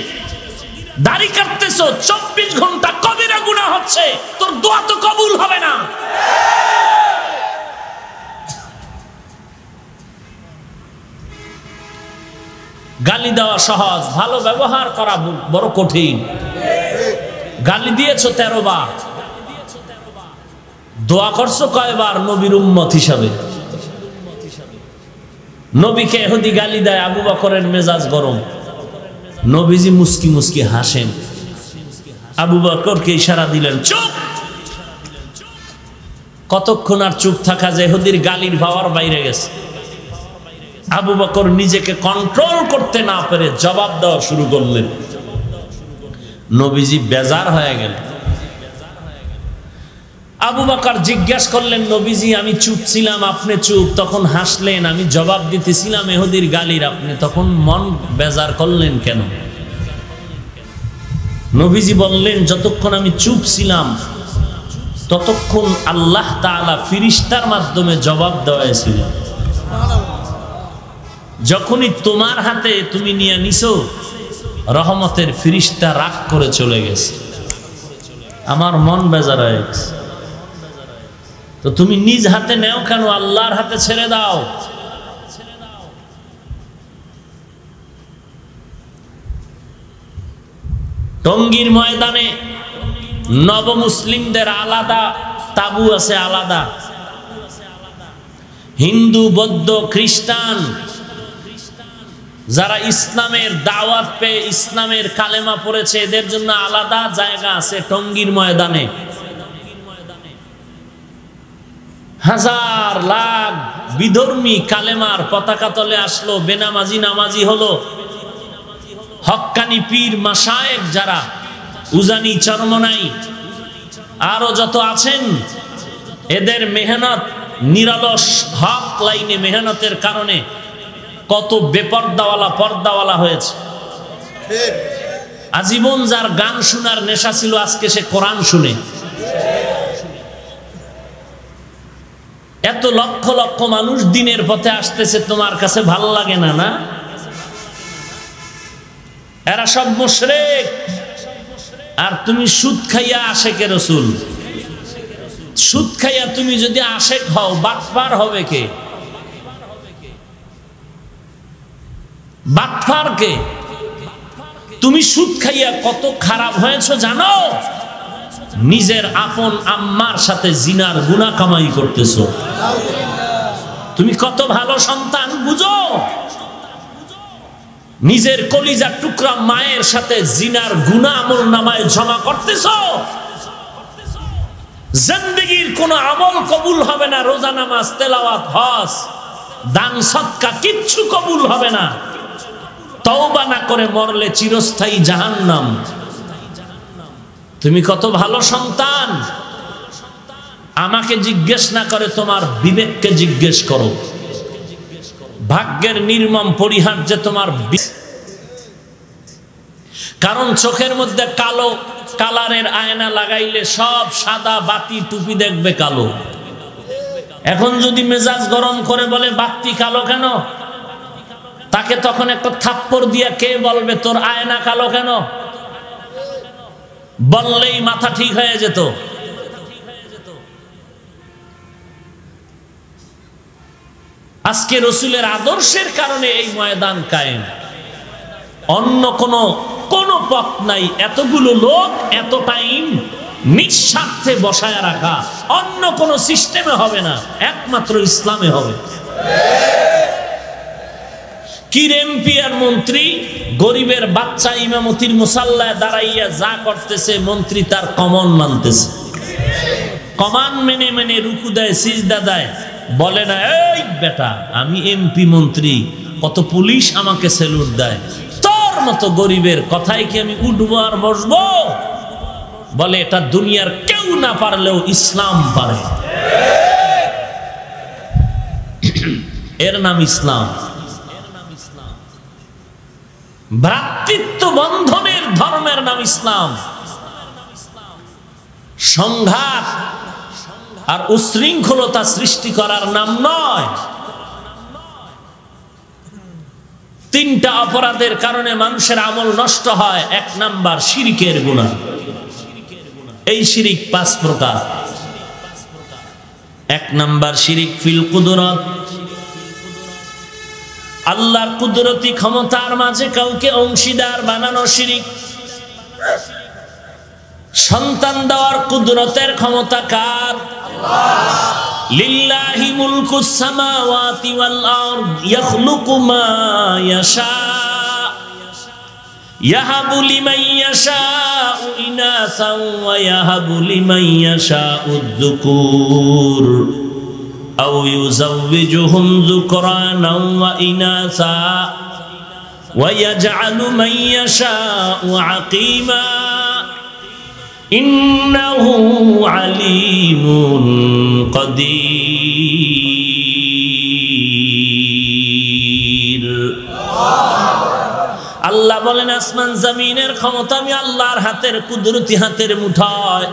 দাড়ি কাটতেছো, 24 ঘন্টা কবিরা গুনাহ হচ্ছে, তোর দোয়া তো কবুল হবে না। গালি দেওয়া সহজ, ভালো ব্যবহার করা বড় কঠিন। গালি দিয়েছো 13 বার, দোয়া করছো কয়বার নবীর উম্মত হিসাবে? নবীকে ইহুদি গালি দেয়, আবু বকরের মেজাজ গরম, নবীজি মুস্কি মুস্কি হাসেন। আবু বকরকে ইশারা দিলেন চুপ। কতক্ষণ আর চুপ থাকা যায়? ইহুদির গালির পাওয়ার বাইরে গেছে। আবু বকর নিজেকে কন্ট্রোল করতে না পেরে জবাব দেওয়া শুরু করলেন। নবীজি বেজার হয়ে গেল। আবু বকর জিজ্ঞাসা করলেন, নবীজি আমি চুপ ছিলাম, আপনি চুপ, তখন হাসলেন, আমি জবাব দিতেছিলাম ইহুদির গালির, আপনি তখন মন বেজার করলেন কেন? নবীজি বললেন, যতক্ষণ আমি চুপ ছিলাম ততক্ষণ আল্লাহ তাআলা ফিরিস্তার মাধ্যমে জবাব দেওয়াইছিল। যখনই তোমার হাতে তুমি নিয়ে নিছো, রহমতের ফিরিস্তা রাগ করে চলে গেছে, আমার মন বেজার হয়ে গেছে। তো তুমি নিজ হাতে নেও কেন? আল্লাহর হাতে ছেড়ে দাও। টঙ্গীর ময়দানে নবমুসলিমদের আলাদা তাবু আছে, আলাদা। হিন্দু, বৌদ্ধ, খ্রিস্টান যারা ইসলামের দাওয়াত পেয়ে ইসলামের কালেমা পড়েছে, এদের জন্য আলাদা জায়গা আছে টঙ্গীর ময়দানে। হাজার লাখ বিধর্মী কালেমার পতাকা তলে আসলো, বেনামাজি নামাজি হলো। হক্কানি পীর মাশায়েখ যারা, উজানি, চরমনাই, আরো যত আছেন, এদের মেহনত, নিরলস হক লাইনে মেহনতের কারণে কত বেপর্দাওয়ালা পর্দাওয়ালা হয়েছে। আজীবন যার গান শোনার নেশা ছিল, আজকে সে কোরআন শুনে। এত লক্ষ লক্ষ মানুষ দিনের পথে আসতেছে, তোমার কাছে ভালো লাগে না? না, এরা সব মুশরিক। আর তুমি সুদ খাইয়া আশেকে রাসূল, সুদ খাইয়া তুমি যদি আশেক হও, বাটপার হবে কে? বাটপার কে? তুমি সুদ খাইয়া কত খারাপ হয়েছো জানো? নিজের আপন আম্মার সাথে জিনার গুনাহ কামাই করতেছো। তুমি কত ভালো সন্তান বুঝো? নিজের কলিজার টুকরা মায়ের সাথে জিনার গুনাহ আমলনামায় জমা করতেছো। জিন্দেগীর কোন আমল কবুল হবে না, রোজা নামাজ তেলাওয়াত হজ দান সদকা কিচ্ছু কবুল হবে না। তওবা না করে মরলে চিরস্থায়ী জাহান্নাম। তুমি কত ভালো সন্তান। আমাকে জিজ্ঞেস না করে তোমার বিবেককে জিজ্ঞেস করো। ভাগ্যের নির্মম পরিহার যে তোমার, কারণ চোখের মধ্যে কালো কালারের আয়না লাগাইলে সব সাদা, বাতি টুপি দেখবে কালো। এখন যদি মেজাজ গরম করে বলে বাতি কালো কেন, তাকে তখন একটা থাপ্পড় দিয়া কে বলবে তোর আয়না কালো কেন? বললেই মাথা ঠিক হয়ে যেত। আজকে রসুলের আদর্শের কারণে এই ময়দান কায়েম। অন্য কোন পথ নাই। এতগুলো লোক এত টাইম নিঃস্বার্থে বসায় রাখা অন্য কোন সিস্টেমে হবে না, একমাত্র ইসলামে হবে। কি এমপি আর মন্ত্রী, গরিবের বাচ্চা ইমামতির মুসাল্লায় দাঁড়াইয়া যা করতেছে, মন্ত্রী তার কমন মানতেছে। কমান মেনে মেনে রুকু দেয়, সিজদা দেয়, বলে না এই বেটা আমি এমপি মন্ত্রী, কত পুলিশ আমাকে স্যালুট দেয়, তোর মতো গরিবের কথায় কি আমি উঠবো আর বসবো? বলে এটা দুনিয়ার কেউ না পারলেও ইসলাম পারে। এর নাম ইসলাম। ভ্রাতৃত্ব বন্ধনের ধর্মের নাম ইসলাম। সংঘাত আর উশৃঙ্খলতা সৃষ্টি করার নাম নয়। তিনটা অপরাধের কারণে মানুষের আমল নষ্ট হয়। এক নাম্বার শিরকের গুনাহ। এই শিরিক 5 প্রকার। এক নাম্বার শিরিক ফিল কুদরত, আল্লাহর কুদরতি ক্ষমতার মাঝে কাউকে অংশীদার বানানো শিরিক। সন্তান দেওয়ার কুদরতের ক্ষমতা কার? লিল্লাহি মুলকুস সামাওয়াতি ওয়াল আরদ ইয়াখলুকু মা ইয়াশা ইয়াহাবু লিমান ইয়াশাউ ইনাসান ওয়া ইয়াহাবু লিমান ইয়াশাউ যুকুর আও ইউযাওবিজুহুম যুকরানান ওয়া ইনাসা ওয়া ইয়াজআলু মান ইয়াশাউ আকিমা ইন্নাহু আলিমুন কাদির। আল্লাহ বলেন আসমান জমিনের ক্ষমতা আমি আল্লাহর হাতের, কুদরতি হাতের মুঠায়।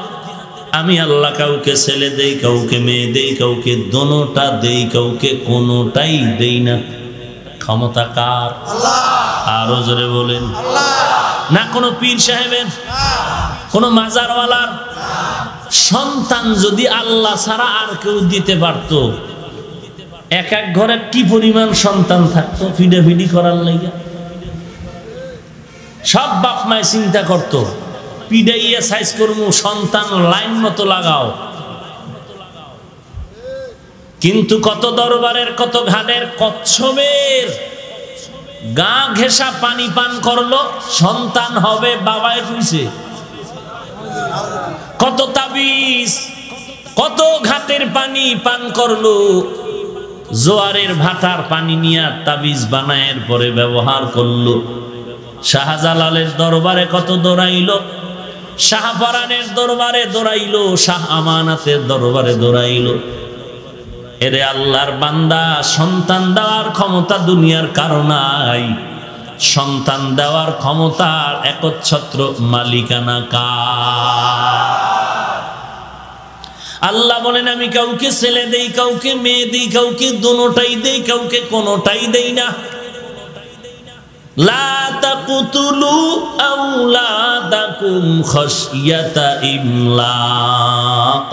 আমি আল্লাহ কাউকে ছেলে দেই, কাউকে মেয়ে দেই, কাউকে দোনোটা দেই, কাউকে কোনোটাই দেই না। ক্ষমতা কার? আরো জোরে বলেন। না কোনো পীর সাহেবের, কোন মাজারওয়ালার। সন্তান যদি আল্লাহ ছাড়া আর কেউ দিতে পারত, এক এক ঘরে কি পরিমাণ সন্তান থাকতো ফিডাফিডি করার লাইগা। সব বাপ মায় চিন্তা করত পিডাইয়া সাইজ করবো, সন্তান লাইন মতো লাগাও। কিন্তু কত দরবারের, কত ঘাটের কচ্ছপের গা ঘেঁষা পানি পান করলো, সন্তান হবে বাবায় খুঁজছে। কত তাবিজ, কত ঘাটের পানি পান করলো, জোয়ারের ভাটার পানি নিয়ে তাবিজ বানায়ের পরে ব্যবহার করলো। শাহজালালের দরবারে কত দৌড়াইলো, শাহপরানের দরবারে দৌড়াইলো, শাহ আমানাতের দরবারে দৌড়াইলো। এরে আল্লাহর বান্দা, সন্তান দেওয়ার ক্ষমতা দুনিয়ার কারো নাই। সন্তান দেওয়ার ক্ষমতার একচ্ছত্র মালিকানা কার? আল্লাহ বলেন আমি কাউকে ছেলে দেই, কাউকে মেয়ে দেই, কাউকে দোনোটাই দেই, কাউকে কোনোটাই দেই না। লা তাকতুলু আওলাদাকুম খাশইয়াতা ইমলাক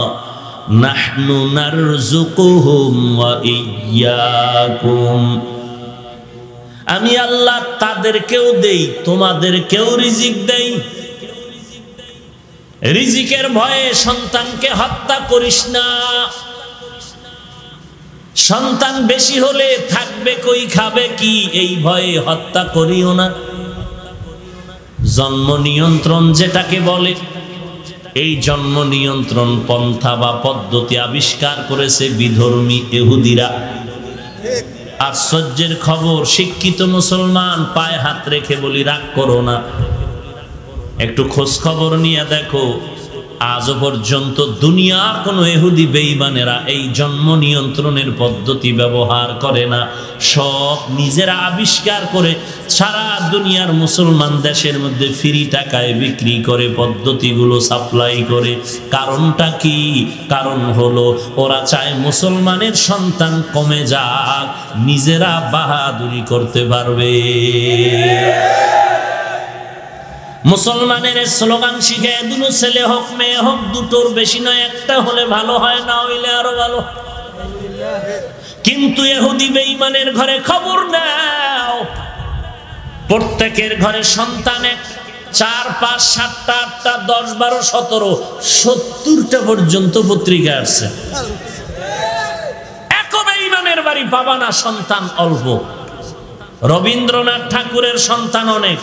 নাহনু নারযুকুহুম ওয়া ইয়্যাকুম, আমি আল্লাহ তাদেরকেও দেই তোমাদেরকেও রিজিক দেই। রিজিকের ভয়ে সন্তানকে হত্যা করিস না। সন্তান বেশি হলে থাকবে কই, খাবে কি, এই ভয়ে হত্যা করিও না। জন্ম নিয়ন্ত্রণ যেটাকে বলে, এই জন্ম নিয়ন্ত্রণ পন্থা বা পদ্ধতি আবিষ্কার করেছে বিধর্মী ইহুদিরা। আশ্চর্যের খবর, শিক্ষিত মুসলমান পায়ে হাত রেখে বলি, রাগ করো না, একটু খোঁজ খবর নিয়ে দেখো, আজও পর্যন্ত দুনিয়ার কোনো ইহুদি বেঈমানেরা এই জন্ম নিয়ন্ত্রণের পদ্ধতি ব্যবহার করে না। সব নিজেরা আবিষ্কার করে সারা দুনিয়ার মুসলমান দেশের মধ্যে ফ্রি টাকায় বিক্রি করে, পদ্ধতিগুলো সাপ্লাই করে। কারণটা কি? কারণ হলো ওরা চায় মুসলমানের সন্তান কমে যাক, নিজেরা বাহাদুরি করতে পারবে। মুসলমানের স্লোগান শিখে দুটো ছেলে হোক মেয়ে হোক, দুটোর বেশি নয়, একটা হলে ভালো হয়, না হইলে আরো ভালো। কিন্তু ইহুদি বেঈমানের ঘরে খবর নাও, প্রত্যেকের ঘরে সন্তান এক, 4, 5, 7টা, 8টা, 10, 12, 17, 70টা পর্যন্ত পত্রিকা আসছে। এক বেঈমানের বাড়ি পাবা না সন্তান অল্প। রবীন্দ্রনাথ ঠাকুরের সন্তান অনেক।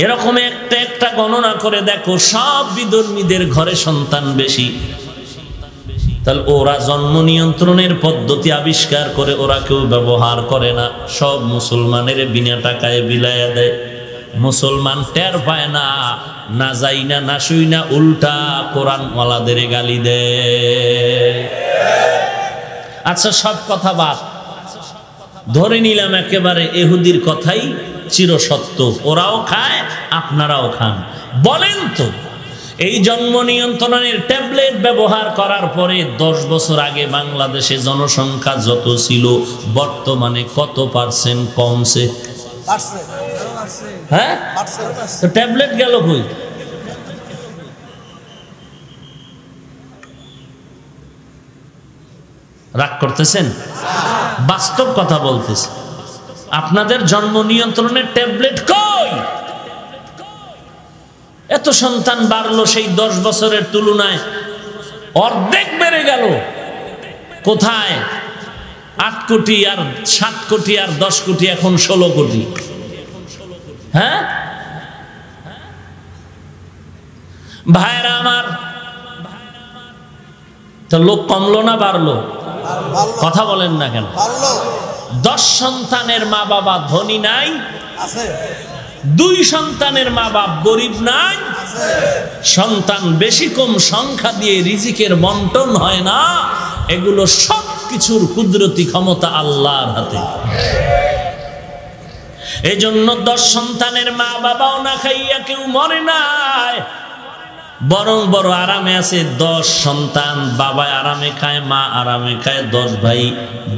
এরকম একটা একটা গণনা করে দেখো, সব বিধর্মীদের ঘরে সন্তান বেশি। তাহলে ওরা জন্ম নিয়ন্ত্রণের পদ্ধতি আবিষ্কার করে, ওরা কেউ ব্যবহার করে না, সব মুসলমানের বিনা টাকায় বিলাইয়া দেয়। মুসলমান টের পায় না, না যাই না, না শুই না, উল্টা কোরআনওয়ালাদের গালি দেয়। আচ্ছা, সব কথা বাদ, ধরে নিলাম একেবারে ইহুদির কথাই চিরসত্য, ওরাও খায় আপনারাও খান। বলেন তো, এই জন্ম নিয়ন্ত্রণের ট্যাবলেট ব্যবহার করার পরে 10 বছর আগে বাংলাদেশে জনসংখ্যা যত ছিল, বর্তমানে কত পার্সেন্ট কমছে? হ্যাঁ, তো ট্যাবলেট গেল কই? রাগ করতেছেন? বাস্তব কথা বলতেছে। আপনাদের জন্ম নিয়ন্ত্রণের ট্যাবলেট কই? এত সন্তান বাড়লো, সেই 10 বছরের তুলনায় অর্ধেক বেড়ে গেল। কোথায়? 8 কোটি আর 7 কোটি আর 10 কোটি, এখন 16 কোটি। হ্যাঁ ভাইরা আমার, তো লোক কমলো না বাড়লো? কথা বলেন না কেন? 10 সন্তানের মা বাবা ধনী নাই, 2 সন্তানের মা বাপ গরিব নাই। সন্তান বেশি কম সংখ্যা দিয়ে রিজিকের বন্টন হয় না। এগুলো সব কিছুর কুদরতি ক্ষমতা আল্লাহর হাতে। এজন্য 10 সন্তানের মা বাবাও না খাইয়া কেউ মরে নাই, বরং বড় আরামে আছে। 10 সন্তান, বাবা আরামে খায়, মা আরামে খায়। 10 ভাই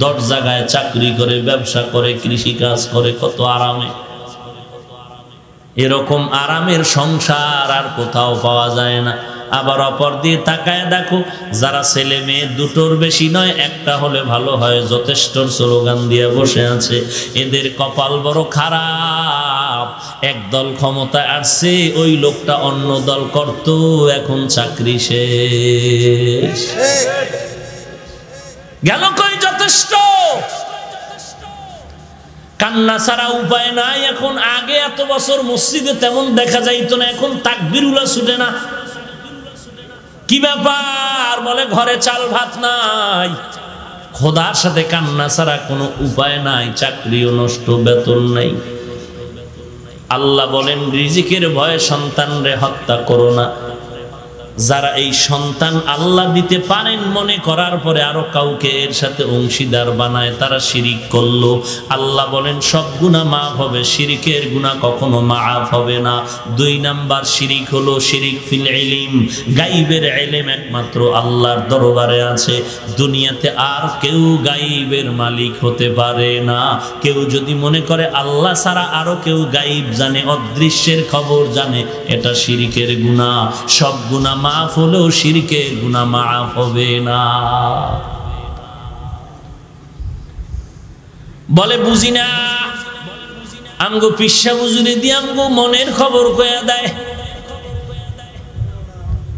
10 জায়গায় চাকরি করে, ব্যবসা করে, কৃষি কাজ করে, কত আরামে। এরকম আরামের সংসার আর কোথাও পাওয়া যায় না। আবার অপর দিয়ে তাকায় দেখো, যারা ছেলে মেয়ে দুটোর বেশি নয়, একটা হলে ভালো হয়, যথেষ্ট স্লোগান দিয়ে বসে আছে, এদের কপাল বড় খারাপ। একদল ক্ষমতায় আসছে, ওই লোকটা অন্য দল করত, এখন চাকরি শেষ। গেল কই যথেষ্ট? কান্না ছাড়া উপায় নাই এখন। আগে এত বছর মসজিদে তেমন দেখা যাইতো না, এখন তাকবীরুল্লাহ ছুটে না। কি ব্যাপার? বলে ঘরে চাল ভাত নাই। খোদার সাথে কান্না ছাড়া কোনো উপায় নাই, চাকরিও নষ্ট, বেতন নাই। আল্লাহ বলেন, রিজিকের ভয়ে সন্তানরে হত্যা করো না। যারা এই সন্তান আল্লাহ দিতে পারেন মনে করার পরে আরো কাউকে এর সাথে অংশীদার বানায়, তারা শিরিক করলো। আল্লাহ বলেন সব গুনাহ মাফ হবে, শিরিকের গুনাহ কখনো মাফ হবে না। 2 নাম্বার শিরিক হলো শিরিক ফিল ইলম। গায়বের ইলম একমাত্র আল্লাহর দরবারে আছে, দুনিয়াতে আর কেউ গায়বের মালিক হতে পারে না। কেউ যদি মনে করে আল্লাহ ছাড়া আরো কেউ গায়ব জানে, অদৃশ্যের খবর জানে, এটা শিরিকের গুনাহ। সব গুনাহ মাফ হলেও শিরকের গুনাহ মাফ হবে না। বলে বুঝি না, আমগো পিসা বুঝুরে দিয়ে আমগো মনের খবর কয়া দেয়।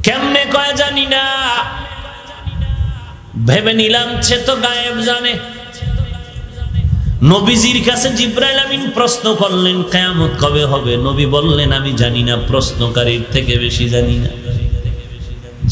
কেমনে কয় জানি না, ভেবে নিলাম সে তো গায়েব জানে। নবীজির কাছে জিবরাইল আমিন প্রশ্ন করলেন কিয়ামত কবে হবে? নবী বললেন আমি জানি না, প্রশ্নকারীর থেকে বেশি জানি না।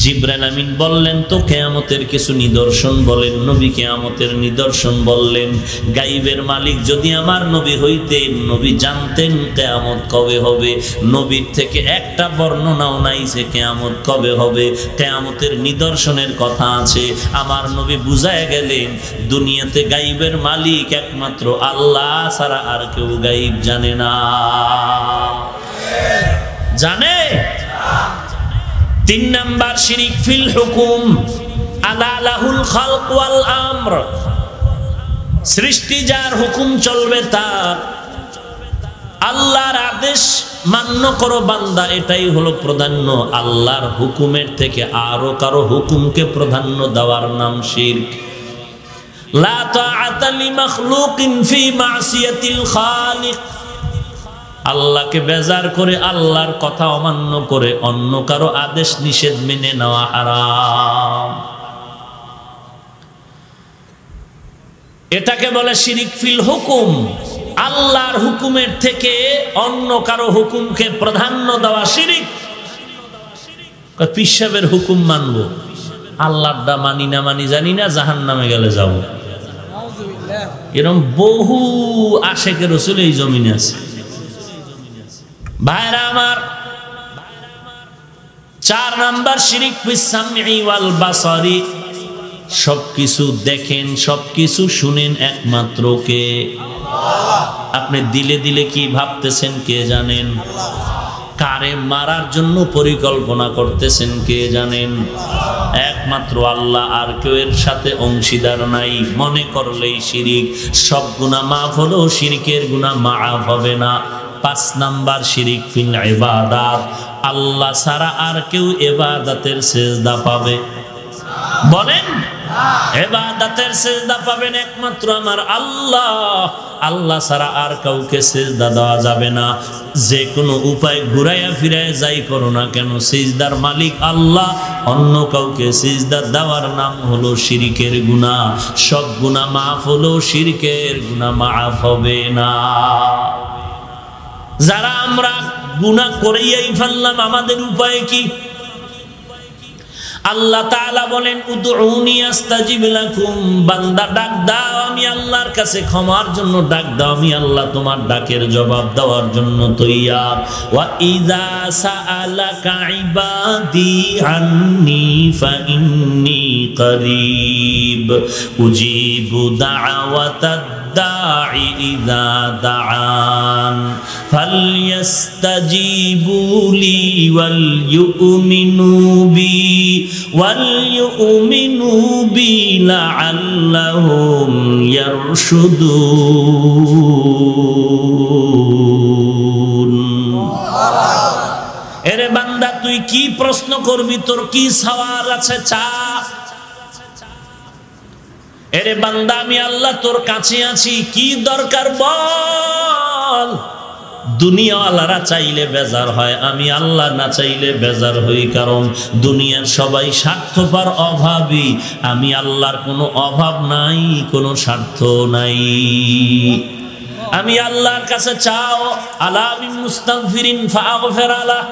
জিবরাইল আমিন বললেন তো কিয়ামতের কিছু নিদর্শন বলেন। নবী কিয়ামতের নিদর্শন বললেন। গাইবের মালিক যদি আমার নবী হইতেন, নবী জানতেন কিয়ামত কবে হবে। নবীর থেকে একটা বর্ণনাও নাই যে কিয়ামত কবে হবে। কিয়ামতের নিদর্শনের কথা আছে। আমার নবী বুঝায় গেলেন দুনিয়াতে গাইবের মালিক একমাত্র আল্লাহ ছাড়া আর কেউ গাইব জানে না। জানে? 3 নাম্বার শিরিক ফিল হুকুম। আলা লাহুল খালক ওয়াল আমর। সৃষ্টি যার, হুকুম চলবে তার। আল্লাহর আদেশ মান্য করো বান্দা, এটাই হলো প্রাধান্য। আল্লাহর হুকুমের থেকে আরো কারো হুকুমকে প্রাধান্য দেওয়ার নাম শিরক। লা তাআতা লিমাখলুকিন ফি মাসিয়াতিল খালিক। আল্লাহকে বেজার করে, আল্লাহর কথা অমান্য করে অন্য কারো আদেশ নিষেধ মেনে নেওয়া হারাম। এটাকে বলে শিরিক ফিল হুকুম। আল্লাহর হুকুমের থেকে অন্য কারো হুকুমকে প্রাধান্য দেওয়া শিরিক। পীর সাহেবের হুকুম মানবো, আল্লাহরটা মানি না মানি জানি না, জাহান্নামে গেলে যাব। এরকম বহু আশেকে রাসূল এই জমিনে আছে। ভাইরা আমার, 4 নাম্বার শিরিক ফিস সামঈ ওয়াল বাসারি। সবকিছু দেখেন, সবকিছু শুনেন একমাত্র কে? আল্লাহ। আপনি দিলে দিলে কি ভাবতেছেন কে জানেন? কারে মারার জন্য পরিকল্পনা করতেছেন কে জানেন? একমাত্র আল্লাহ, আর কেউ এর সাথে অংশীদার নাই। মনে করলেই শিরিক। সব গুনাহ মাফ হলেও শিরকের গুনাহ মাফ হবে না। 5 নাম্বার শিরিক ফিল ইবাদাত। আল্লাহ ছাড়া আর কেউ ইবাদতের সিজদা পাবে? বলেন, ইবাদতের সিজদা পাবেন একমাত্র আমার আল্লাহ। আল্লাহ ছাড়া আর কাউকে সিজদা দেওয়া যাবে না। যে কোনো উপায় ঘুরাইয়া ফিরাইয়া যাই করো না কেন, সিজদার মালিক আল্লাহ। অন্য কাউকে সিজদা দেওয়ার নাম হলো শিরকের গুনাহ। সব গুনাহ মাফ হলো, শিরকের গুনাহ মাফ হবে না। যারা আমরা গুনাহ করেই ফেললাম, আমাদের উপায় কি? আল্লাহ তাআলা বলেন উদউনি আস্তাজিব লাকুম। বান্দা ডাক দাও, আমি আল্লাহর কাছে ক্ষমার জন্য ডাক দাও। আমি আল্লাহ তোমার ডাকের জবাব দেওয়ার জন্য তৈয়ার। ওয়া ইযা সাআলাকা ইবাদি আন্নী ফাইন্নী করিব উজিবু দাওয়াতাদ দাঈ ইযা দাআন ফালইস্তাজিবু লি ওয়াল ইউমিনু বি লাআল্লাহুম ইয়ারশুদুন। এরে বান্দা, তুই কি প্রশ্ন করবি? তোর কি সওয়াল আছে? চা। এরে বান্দা, আমি আল্লাহ তোর কাছে আছি, কি দরকার বল। দুনিয়াওয়ালারা চাইলে বেজার হয়, আমি আল্লাহ না চাইলে বেজার হই। কারণ দুনিয়ার সবাই স্বার্থপর, অভাবী। আমি আল্লাহর কোনো অভাব নাই, কোনো স্বার্থ নাই। আমি আল্লাহর কাছে চাও, আলা মিন মুস্তাগফিরিন ফাগফির আলাহ।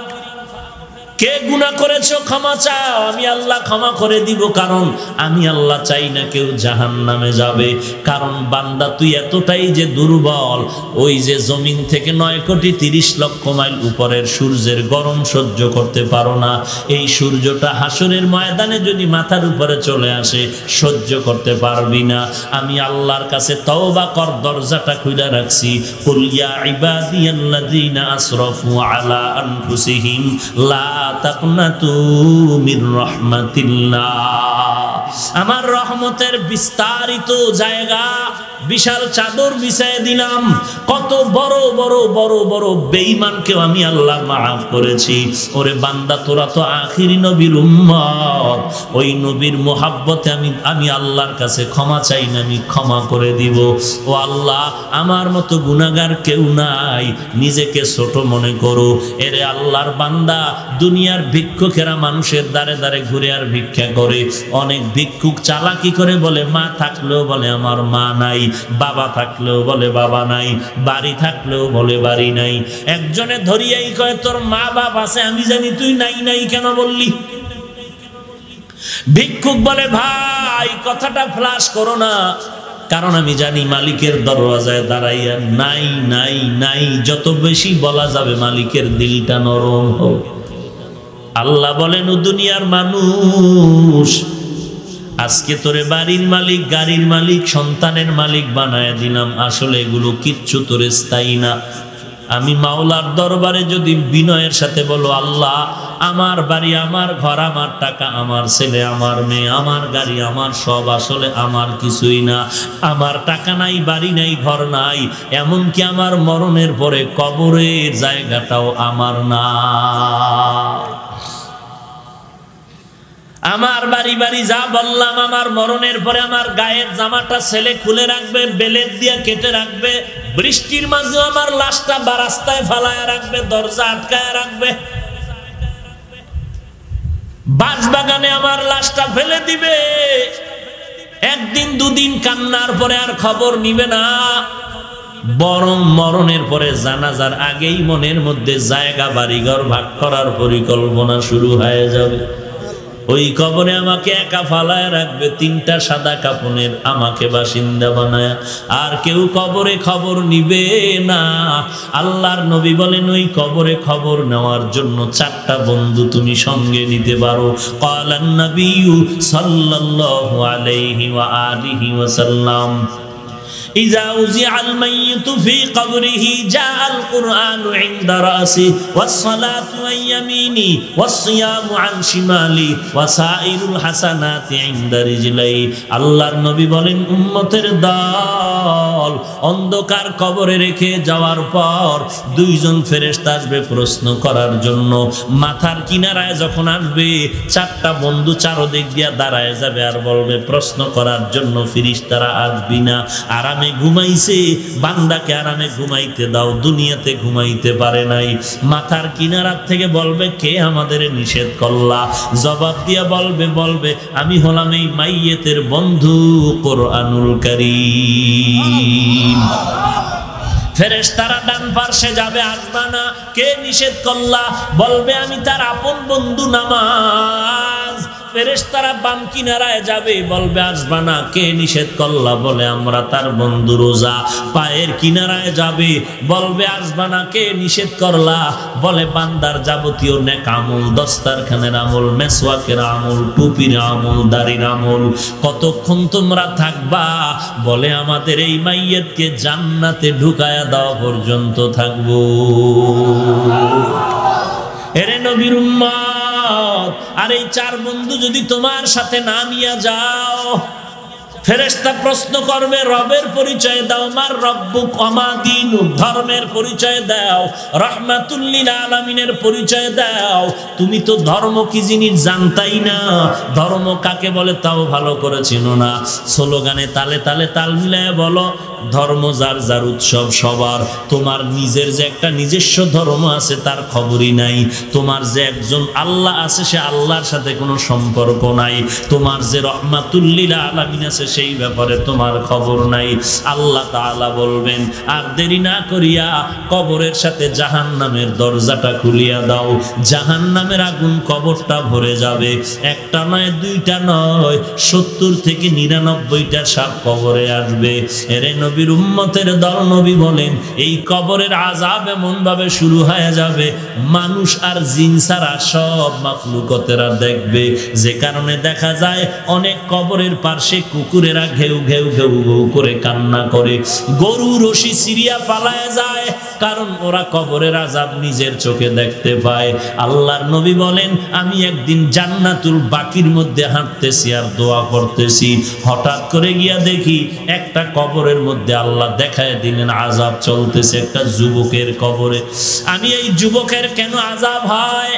কে গুনাহ করেছো ক্ষমা চাও, আমি আল্লাহ ক্ষমা করে দিব। কারণ আমি আল্লাহ চাই না কেউ জাহান্নামে যাবে। কারণ বান্দা তুই এতটাই যে দুর্বল, ওই যে জমিন থেকে 9,30,00,000 মাইল উপরের সূর্যের গরম সহ্য করতে পারো না। এই সূর্যটা হাসরের ময়দানে যদি মাথার উপরে চলে আসে, সহ্য করতে পারবি না। আমি আল্লাহর কাছে তওবা কর, দরজাটা খুলে রাখছি। কুল ইয়া ইবাদিয়াল্লাযীনা আসরাফু আলা আনফুসিহিম লা তাকনাতু মির রাহমাতিল্লাহ। আমার রহমতের বিস্তারিত জায়গা বিশাল চাদর বিছায় দিলাম। কত বড় বড় বড় বড় বেঈমানকেও আমি আল্লাহ মাফ করেছি। ওরে বান্দা, তোরা তো আখিরি নবীর উম্মত, ওই নবীর মোহাব্বতে আমি আল্লাহর কাছে ক্ষমা চাই না, আমি ক্ষমা করে দিব। ও আল্লাহ, আমার মতো গুনাহগার কেউ নাই, নিজেকে ছোট মনে করো। এরে আল্লাহর বান্দা, দুনিয়ার ভিক্ষুকেরা মানুষের দ্বারে দ্বারে ঘুরে আর ভিক্ষা করে। অনেক ভিক্ষুক চালাকি করে বলে মা থাকলেও বলে আমার মা নাই, বাবা থাকলেও বলে বাবা নাই, বাড়ি থাকলেও বলে বাড়ি নাই। একজনে ধরিয়াই কয় তোর মা বাপ আছে, আমি জানি তুই নাই নাই কেন বললি? ভিক্ষুক বলে ভাই কথাটা ফ্লাশ করো না, কারণ আমি জানি মালিকের দরওয়াজায় দাঁড়াইয়া নাই নাই নাই যত বেশি বলা যাবে মালিকের দিলটা নরম হোক। আল্লাহ বলেন ও দুনিয়ার মানুষ, আজকে তোরে বাড়ির মালিক, গাড়ির মালিক, সন্তানের মালিক বানায় দিলাম, আসলে এগুলো কিচ্ছু তোরে স্থায়ী না। আমি মাওলার দরবারে যদি বিনয়ের সাথে বলো আল্লাহ আমার বাড়ি, আমার ঘর, আমার টাকা, আমার ছেলে, আমার মেয়ে, আমার গাড়ি, আমার সব আসলে আমার কিছুই না। আমার টাকা নাই, বাড়ি নাই, ঘর নাই, এমনকি আমার মরণের পরে কবরের জায়গাটাও আমার না। আমার বাড়ি বাড়ি যা বললাম, আমার মরণের পরে আমার গায়ের জামাটা ছেলে খুলে রাখবে, বেলেট দিয়ে কেটে রাখবে, বৃষ্টির মাঝে আমার লাশটা রাস্তায় ফালায় রাখবে, দরজা আটকায় রাখবে, বাঁশবাগানে আমার লাশটা ফেলে দিবে। একদিন দুদিন কান্নার পরে আর খবর নিবে না, বরং মরণের পরে জানাজার আগেই মনের মধ্যে জায়গা বাড়িঘর ভাগ করার পরিকল্পনা শুরু হয়ে যাবে। ওই কবরে আমাকে একা ফালায় রাখবে, 3টা সাদা কাপনের আমাকে বাসিন্দা বানায়, আর কেউ কবরে খবর নিবে না। আল্লাহর নবী বলেন ওই কবরে খবর নেওয়ার জন্য 4টা বন্ধু তুমি সঙ্গে নিতে পারো। ক্বালান নবিয়্যু সাল্লাল্লাহু আলাইহি ওয়া আলিহি ওয়াসাল্লাম إذا وزع الميت في قبره جاء القرآن عند رأسه والصلاة عن يمينه والصيام عن شماله وسائر الحسنات عند رجليه। আল্লাহর নবী বলেন উম্মতের দল অন্ধকার কবরে রেখে যাওয়ার পর 2জন ফেরেশতা আসবে প্রশ্ন করার জন্য। মাথার কিনারায় যখন আসবে 4টা বন্ধু চারদিক দিয়ে দাঁড়ায় যাবে আর বলবে প্রশ্ন করার জন্য ফেরেশতারা আসবি না, আরামে ঘুমাইছে, বান্দাকে আরামে ঘুমাইতে দাও, দুনিয়াতে ঘুমাইতে পারে নাই। মাথার কিনারার থেকে বলবে কে আমাদের নিষেধ করলা? জবাব দিয়া বলবে আমি হলাম এই মাইয়েতের বন্ধু কোরআনুল কারীম। ফেরেশতারা ডান পাশে যাবে, আসবা না, কে নিষেধ করলা? বলবে আমি তার আপন বন্ধু নামাজ। ফেরেশতারা বাম কিনারায় যাবে, বলবে আসবা না, কে নিষেধ করলা? বলে আমরা তার বন্ধু রোজা। পায়ের কিনারায় যাবে, বলবে আসবা না, কে নিষেধ করলা? বলে বান্দার যাবতীয় নেক আমল, দস্তারখানের আমল, মেসওয়াকের আমল, টুপির আমল, দাড়ির আমল। কতক্ষণ তোমরা থাকবা? বলে আমাদের এই মাইয়াতকে জান্নাতে ঢুকায়া দেওয়া পর্যন্ত থাকবো। এরে নবীর উম্মত, আর এই 4 বন্ধু যদি তোমার সাথে না নিয়ে যাও, ফেরেশতা প্রশ্ন করবে রবের পরিচয় দাও, মার রব্বুক ওমা দীনুক, ধর্মের পরিচয় দাও, রাহমাতুল লিল আলামিনের পরিচয় দাও। তুমি তো ধর্ম কি জিনিস জানতাই না, ধর্ম কাকে বলে তাও ভালো করে চেনো না। স্লোগানে তালে তালে তাল মিলায় বলো ধর্ম যার যার উৎসব সবার। তোমার নিজের যে একটা নিজস্ব ধর্ম আছে তার খবরই নাই। তোমার যে একজন আল্লাহ আছে সে আল্লাহর সাথে কোনো সম্পর্ক নাই। তোমার যে রহমাতুল লিল আলামিন আছে সেই ব্যাপারে তোমার খবর নাই। আল্লাহ তাআলা বলবেন আর দেরি না করিয়া কবরের সাথে জাহান্নামের দরজাটা খুলিয়া দাও। জাহান্নামের আগুন কবরটা ভরে যাবে। একটা নয়, 2টা নয়, 70 থেকে 99টা সাপ কবরে আসবে। এরে নবীর উম্মতের দল, নবী বলেন এই কবরের আযাব এমন ভাবে শুরু হয়ে যাবে মানুষ আর জিন ছাড়া সব মাখলুকতেরা দেখবে। যে কারণে দেখা যায় অনেক কবরের পাশে কুকুর কুকুরেরা ঘেউ ঘেউ ঘেউ ঘেউ করে কান্না করে, গরু রশি সিরিয়া পালায় যায়, কারণ ওরা কবরের আযাব নিজের চোখে দেখতে পায়। আল্লাহর নবী বলেন, আমি একদিন জান্নাতুল বাকির মধ্যে হাঁটতেছি আর দোয়া করতেছি, হঠাৎ করে গিয়া দেখি একটা কবরের মধ্যে আল্লাহ দেখায় দিলেন আযাব চলতেছে একটা যুবকের কবরে। আমি এই যুবকের কেন আযাব হয়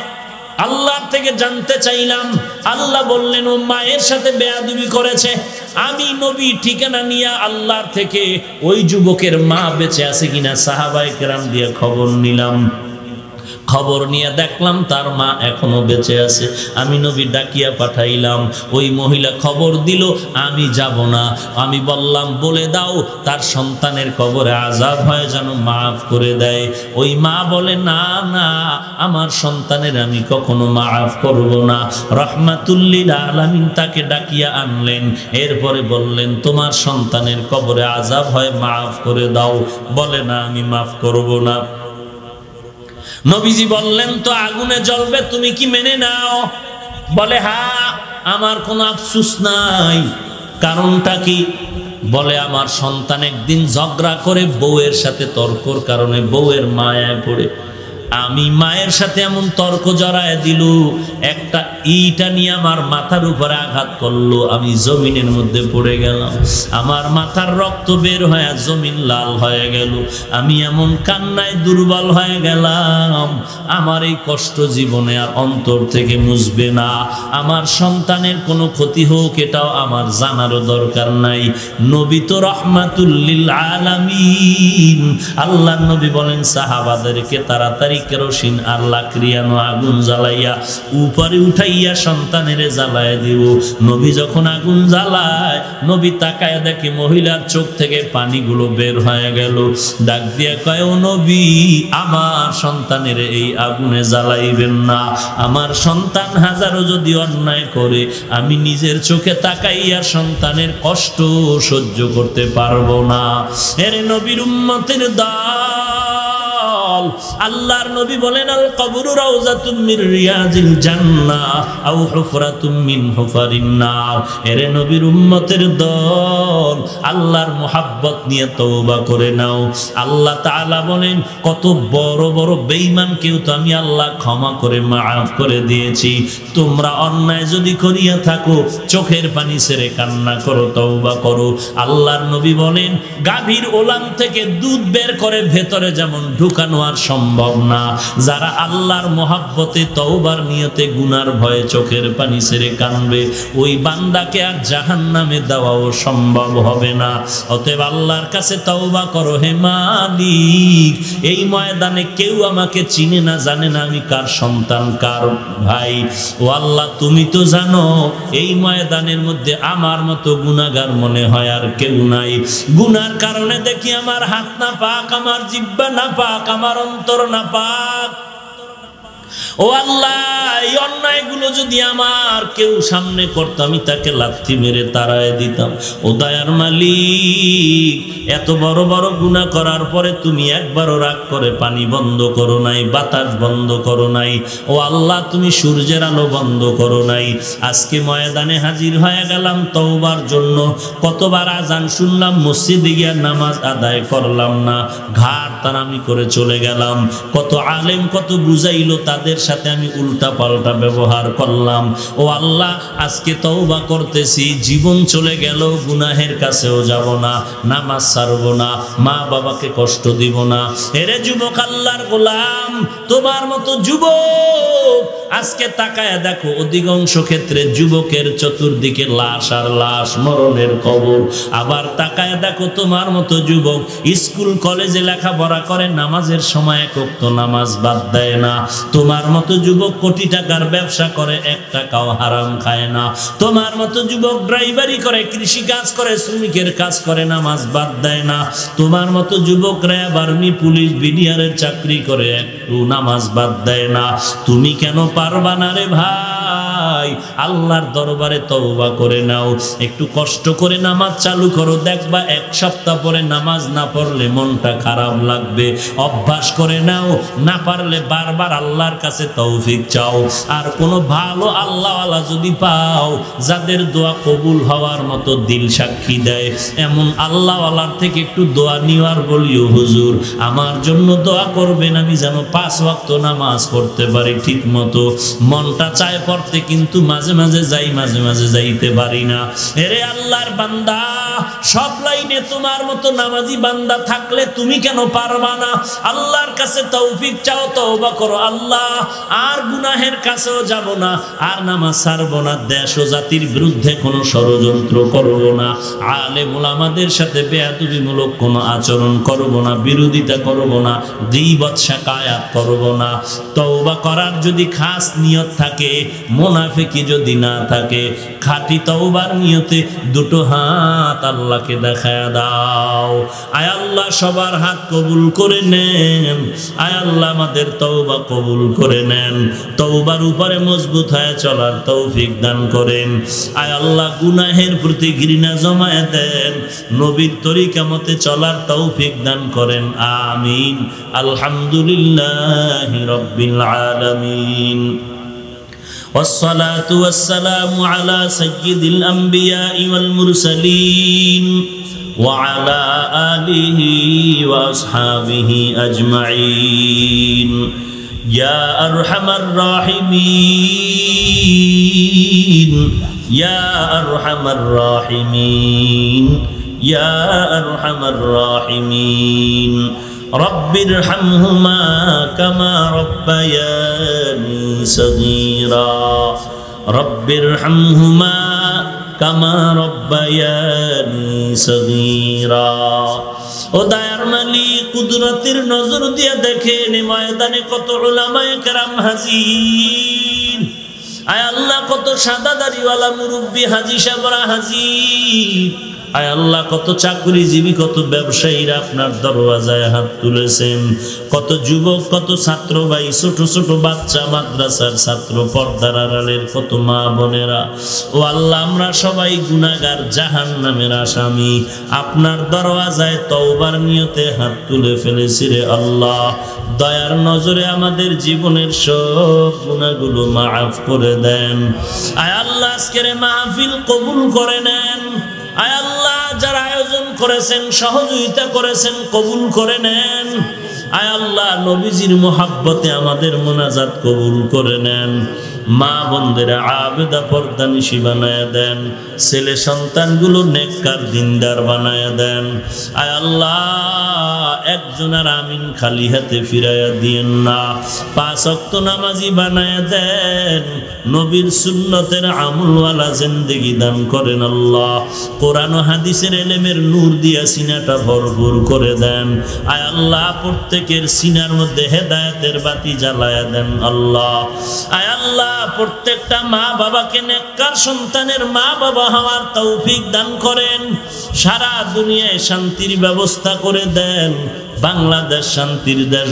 আল্লাহর থেকে জানতে চাইলাম। আল্লাহ বললেন, ও মায়ের সাথে বেয়াদবি করেছে। আমি নবী ঠিকানা নিয়ে আল্লাহর থেকে ওই যুবকের মা বেঁচে আছে কিনা সাহাবায়ে কেরাম দিয়ে খবর নিলাম। খবর নিয়ে দেখলাম তার মা এখনো বেঁচে আছে। আমি নবী ডাকিয়া পাঠাইলাম, ওই মহিলা খবর দিল আমি যাব না। আমি বললাম, বলে দাও তার সন্তানের কবরে আযাব হয় যেন মাফ করে দেয়। ওই মা বলে, না না, আমার সন্তানের আমি কখনো মাফ করব না। রাহমাতুল লিল আলামিন তাকে ডাকিয়া আনলেন, এরপরে বললেন, তোমার সন্তানের কবরে আযাব হয় মাফ করে দাও। বলে, না আমি মাফ করব না। নবীজি বললেন, তো আগুনে জ্বলবে, তুমি কি মেনে নাও? বলে, হ্যাঁ, আমার কোনো আফসোস নাই। কারণটা কি? বলে, আমার সন্তান একদিন ঝগড়া করে বউয়ের সাথে তর্কর কারণে বউয়ের মায়ায় পড়ে আমি মায়ের সাথে এমন তর্ক জড়ায় দিল, একটা ইটা নিয়ে আমার মাথার উপরে আঘাত করলো, আমি জমিনের মধ্যে পড়ে গেলাম। আমার মাথার রক্ত বের হয়ে জমিন লাল হয়ে গেল। আমি এমন কান্নায় দুর্বল হয়ে গেলাম, আমার এই কষ্ট জীবনে আর অন্তর থেকে মুছবে না। আমার সন্তানের কোনো ক্ষতি হোক এটাও আমার জানারও দরকার নাই। নবী তো রাহমাতুল লিল আলামিন। আল্লাহর নবী বলেন সাহাবাদেরকে তাড়াতাড়ি কেরোসিন আর লাকড়িয়ানো আগুন জ্বালাইয়া উপরে উঠাইয়া সন্তানের জ্বালায় দিব। নবী যখন আগুন জ্বালায়, নবী তাকায় দেখে মহিলার চোখ থেকে পানিগুলো বের হয়ে গেল। ডাক দিয়ে কয়, ও নবী, আমার সন্তানের এই আগুনে জ্বালাইবেন না। আমার সন্তান হাজারো যদি অন্যায় করে, আমি নিজের চোখে তাকাইয়া সন্তানের কষ্ট সহ্য করতে পারবো না। এরে নবীর উম্মতের দল, আল্লাহর নবী বলেন, আল কবরু রাউযাতুম মির রিয়াজিল জান্নাহ আও হুফরাতুম মিন হুফারিন নার। এরে নবীর উম্মতের দল, আল্লাহর মুহাব্বত নিয়ে তওবা করে নাও। আল্লাহ তাআলা বলেন, কত বড় বড় বেঈমানকেও তো আমি আল্লাহ ক্ষমা করে মাফ করে দিয়েছি। তোমরা অন্যায় যদি করিয়া থাকো, চোখের পানি ছেড়ে কান্না করো, তওবা করো। আল্লাহর নবী বলেন, গাভীর ওলান থেকে দুধ বের করে ভেতরে যেমন ঢুকানো আর সম্ভব না, যারা আল্লাহর মহাব্বতে তওবার নিয়তে গুনার ভয়ে চোখের পানি ছেড়ে কানবে, ওই বান্দাকে আর জাহান্নামে দেওয়াও সম্ভব হবে না। অতএব আল্লাহর কাছে তওবা করো। হে মালিক, এই ময়দানে কেউ আমাকে চিনে না, জানে না আমি কার সন্তান, কার ভাই। ও আল্লাহ, তুমি তো জানো। এই ময়দানের মধ্যে আমার মতো গুনাহগার মনে হয় আর কেউ নাই। গুনার কারণে দেখি আমার হাত না পাক, আমার জিহ্বা না পাক, আমার অন্তর না পাক। ও আল্লাহ, এই অন্যায়গুলো যদি আমার কেউ সামনে করতো, আমি তাকে লাথি মেরে তাড়ায় দিতাম। ও দয়ার মালিক, এত বড় বড় গুনাহ করার পরে তুমি একবারও রাগ করে পানি বন্ধ করো নাই, বাতাস বন্ধ করো নাই। ও আল্লাহ, তুমি সূর্যের আলো বন্ধ করো নাই। আজকে ময়দানে হাজির হয়ে গেলাম তওবার জন্য। কতবার আজান শুনলাম, মসজিদে গিয়ে নামাজ আদায় করলাম না, ঘাট তারামি করে চলে গেলাম। কত আলেম কত বুঝাইলো, তাদের সাথে আমি উল্টা পাল্টা ব্যবহার করলাম। ও আল্লাহ, আজকে তওবা করতেছি, জীবন চলে গেল, গুনাহের কাছেও যাব না, নামাজ ছাড়ব না, মা বাবাকে কষ্ট দিব না। এরে যুবক, আল্লাহর গোলাম, তোমার মতো যুবক আজকে তাকায় দেখো, অধিকাংশ ক্ষেত্রে যুবকের চতুর্দিকে লাশ আর লাশ, মরণের কবর। আবার তাকায় দেখো, তোমার মতো যুবক স্কুল কলেজে লেখাপড়া করে, নামাজের সময় এক ওয়াক্ত নামাজ বাদ দেয় না। তোমার মতো যুবক কোটি টাকার ব্যবসা করে, এক টাকাও হারাম খায় না। তোমার মতো যুবক ড্রাইভারি করে, কৃষি কাজ করে, শ্রমিকের কাজ করে, নামাজ বাদ দেয় না। তোমার মতো যুবকরা আর্মি, পুলিশ, বিডিআরের চাকরি করে, একটু নামাজ বাদ দেয় না। তুমি কেন পারবা না রে ভাই? আল্লাহর দরবারে তওবা করে নাও। একটু কষ্ট করে নামাজ চালু করো, দেখবা এক সপ্তাহ পরে নামাজ না পড়লে মনটা খারাপ লাগবে। অভ্যাস করে নাও, না পারলে বারবার আল্লাহর কাছে তৌফিক চাও। আর কোনো ভালো আল্লাহওয়ালা যদি পাও, যাদের দোয়া কবুল হওয়ার মতো দিল সাক্ষী দেয়, এমন আল্লাহওয়ালার থেকে একটু দোয়া নিওয়ার বলিও, হুজুর আমার জন্য দোয়া করবেন, আমি যেন 5 ওয়াক্ত নামাজ পড়তে পারি ঠিক মতো। মনটা চায় পড়তে, কিন্তু মাঝে মাঝে যাই, মাঝে মাঝে যাইতে পারি না। এরে আল্লাহর বান্দা, সব লাইনে তোমার মতো নামাজি বান্দা থাকলে তুমি কেন পারবা না? আল্লাহর কাছে তৌফিক চাও, তওবা করো। আল্লাহ আর গুনাহের কাছেও যাব না, আর নামাজ ছাড়ব না, দেশ ও জাতির বিরুদ্ধে কোনো ষড়যন্ত্র করব না, আলেম ওলামাদের সাথে বেয়াদবিমূলক কোনো আচরণ করব না, বিরোধিতা করব না, গীবত শাকায়াত করব না। তওবা করার যদি খাস নিয়ত থাকে, মুনাফিকি যদি না থাকে, খাঁটি তওবার নিয়তে দুটো হাত আল্লাহকে দেখায়া দাও। আয় আল্লাহ সবার হাত কবুল করে নেন। আয় আল্লাহ আমাদের তওবা কবুল করে নেন। তওবার উপরে মজবুত হয়ে চলার তৌফিক দান করেন। আয় আল্লাহ গুনাহের প্রতি ঘৃণা জমায়ে দেন, নবীর তরিকা মতে চলার তৌফিক দান করেন। আমিন। আলহামদুলিল্লাহি রাব্বিল আলামিন। والصلاة والسلام على سيد الأنبياء والمرسلين وعلى آله وأصحابه أجمعين يا أرحم الراحمين يا أرحم الراحمين يا أرحم الراحمين رب ارحمهما كما ربياني صغيرا رب ارحمهما كما ربياني صغيرا। ও দয়ার মালিক, কুদরতের নজর দিয়ে দেখেন ময়দানে কত উলামায়ে কেরাম হাজির। আয় আল্লাহ কত সাদা দাড়িওয়ালা মুরব্বী হাজী সাহেবরা হাজির। আয় আল্লাহ কত চাকরিজীবী, কত ব্যবসায়ীরা আপনার দরওয়াজায় হাত তুলেছেন। কত যুবক, কত ছাত্র ভাই, ছোট ছোট বাচ্চা, মাদ্রাসার ছাত্র, পর্দার আড়ালের কত মা বোনেরা। ও আল্লাহ আমরা সবাই গুনাহগার, জাহান্নামের আসামি। আপনার দরওয়াজায় তওবার নিয়তে হাত তুলে ফেলেছি রে আল্লাহ। দয়ার নজরে আমাদের জীবনের সব গুনাহগুলো মাফ করে দেন। আয় আল্লাহ আজকের মাহফিল কবুল করে নেন। আয় আল্লাহ যারা আয়োজন করেছেন, সহযোগিতা করেছেন, কবুল করে নেন। আয় আল্লাহ নবীজির মোহাব্বতে আমাদের মোনাজাত কবুল করে নেন। মা বোনদের আবেদা পর্দানিশী বানায়া দেন। ছেলে সন্তানগুলো নেককার দিনদার বানায়া দেন। আয় আল্লাহ একজনের আমিন খালি হাতে ফিরাইয়া দিয়েন না। 5 ওয়াক্ত নামাজি বানায়া দেন। নবীর সুন্নতের আমলওয়ালা জিন্দেগি দান করেন আল্লাহ। কোরআন ও হাদিসের ইলমের নূর দিয়া সিনাটা ভরপুর করে দেন। আয় আল্লাহ প্রত্যেকের সিনার মধ্যে হেদায়েতের বাতি জ্বালায়া দেন আল্লাহ। আয় আল্লাহ প্রত্যেকটা মা বাবাকে নেককার সন্তানের মা বাবা হওয়ার তৌফিক দান করেন। সারা দুনিয়ায় শান্তির ব্যবস্থা করে দেন। বাংলাদেশ শান্তির দেশ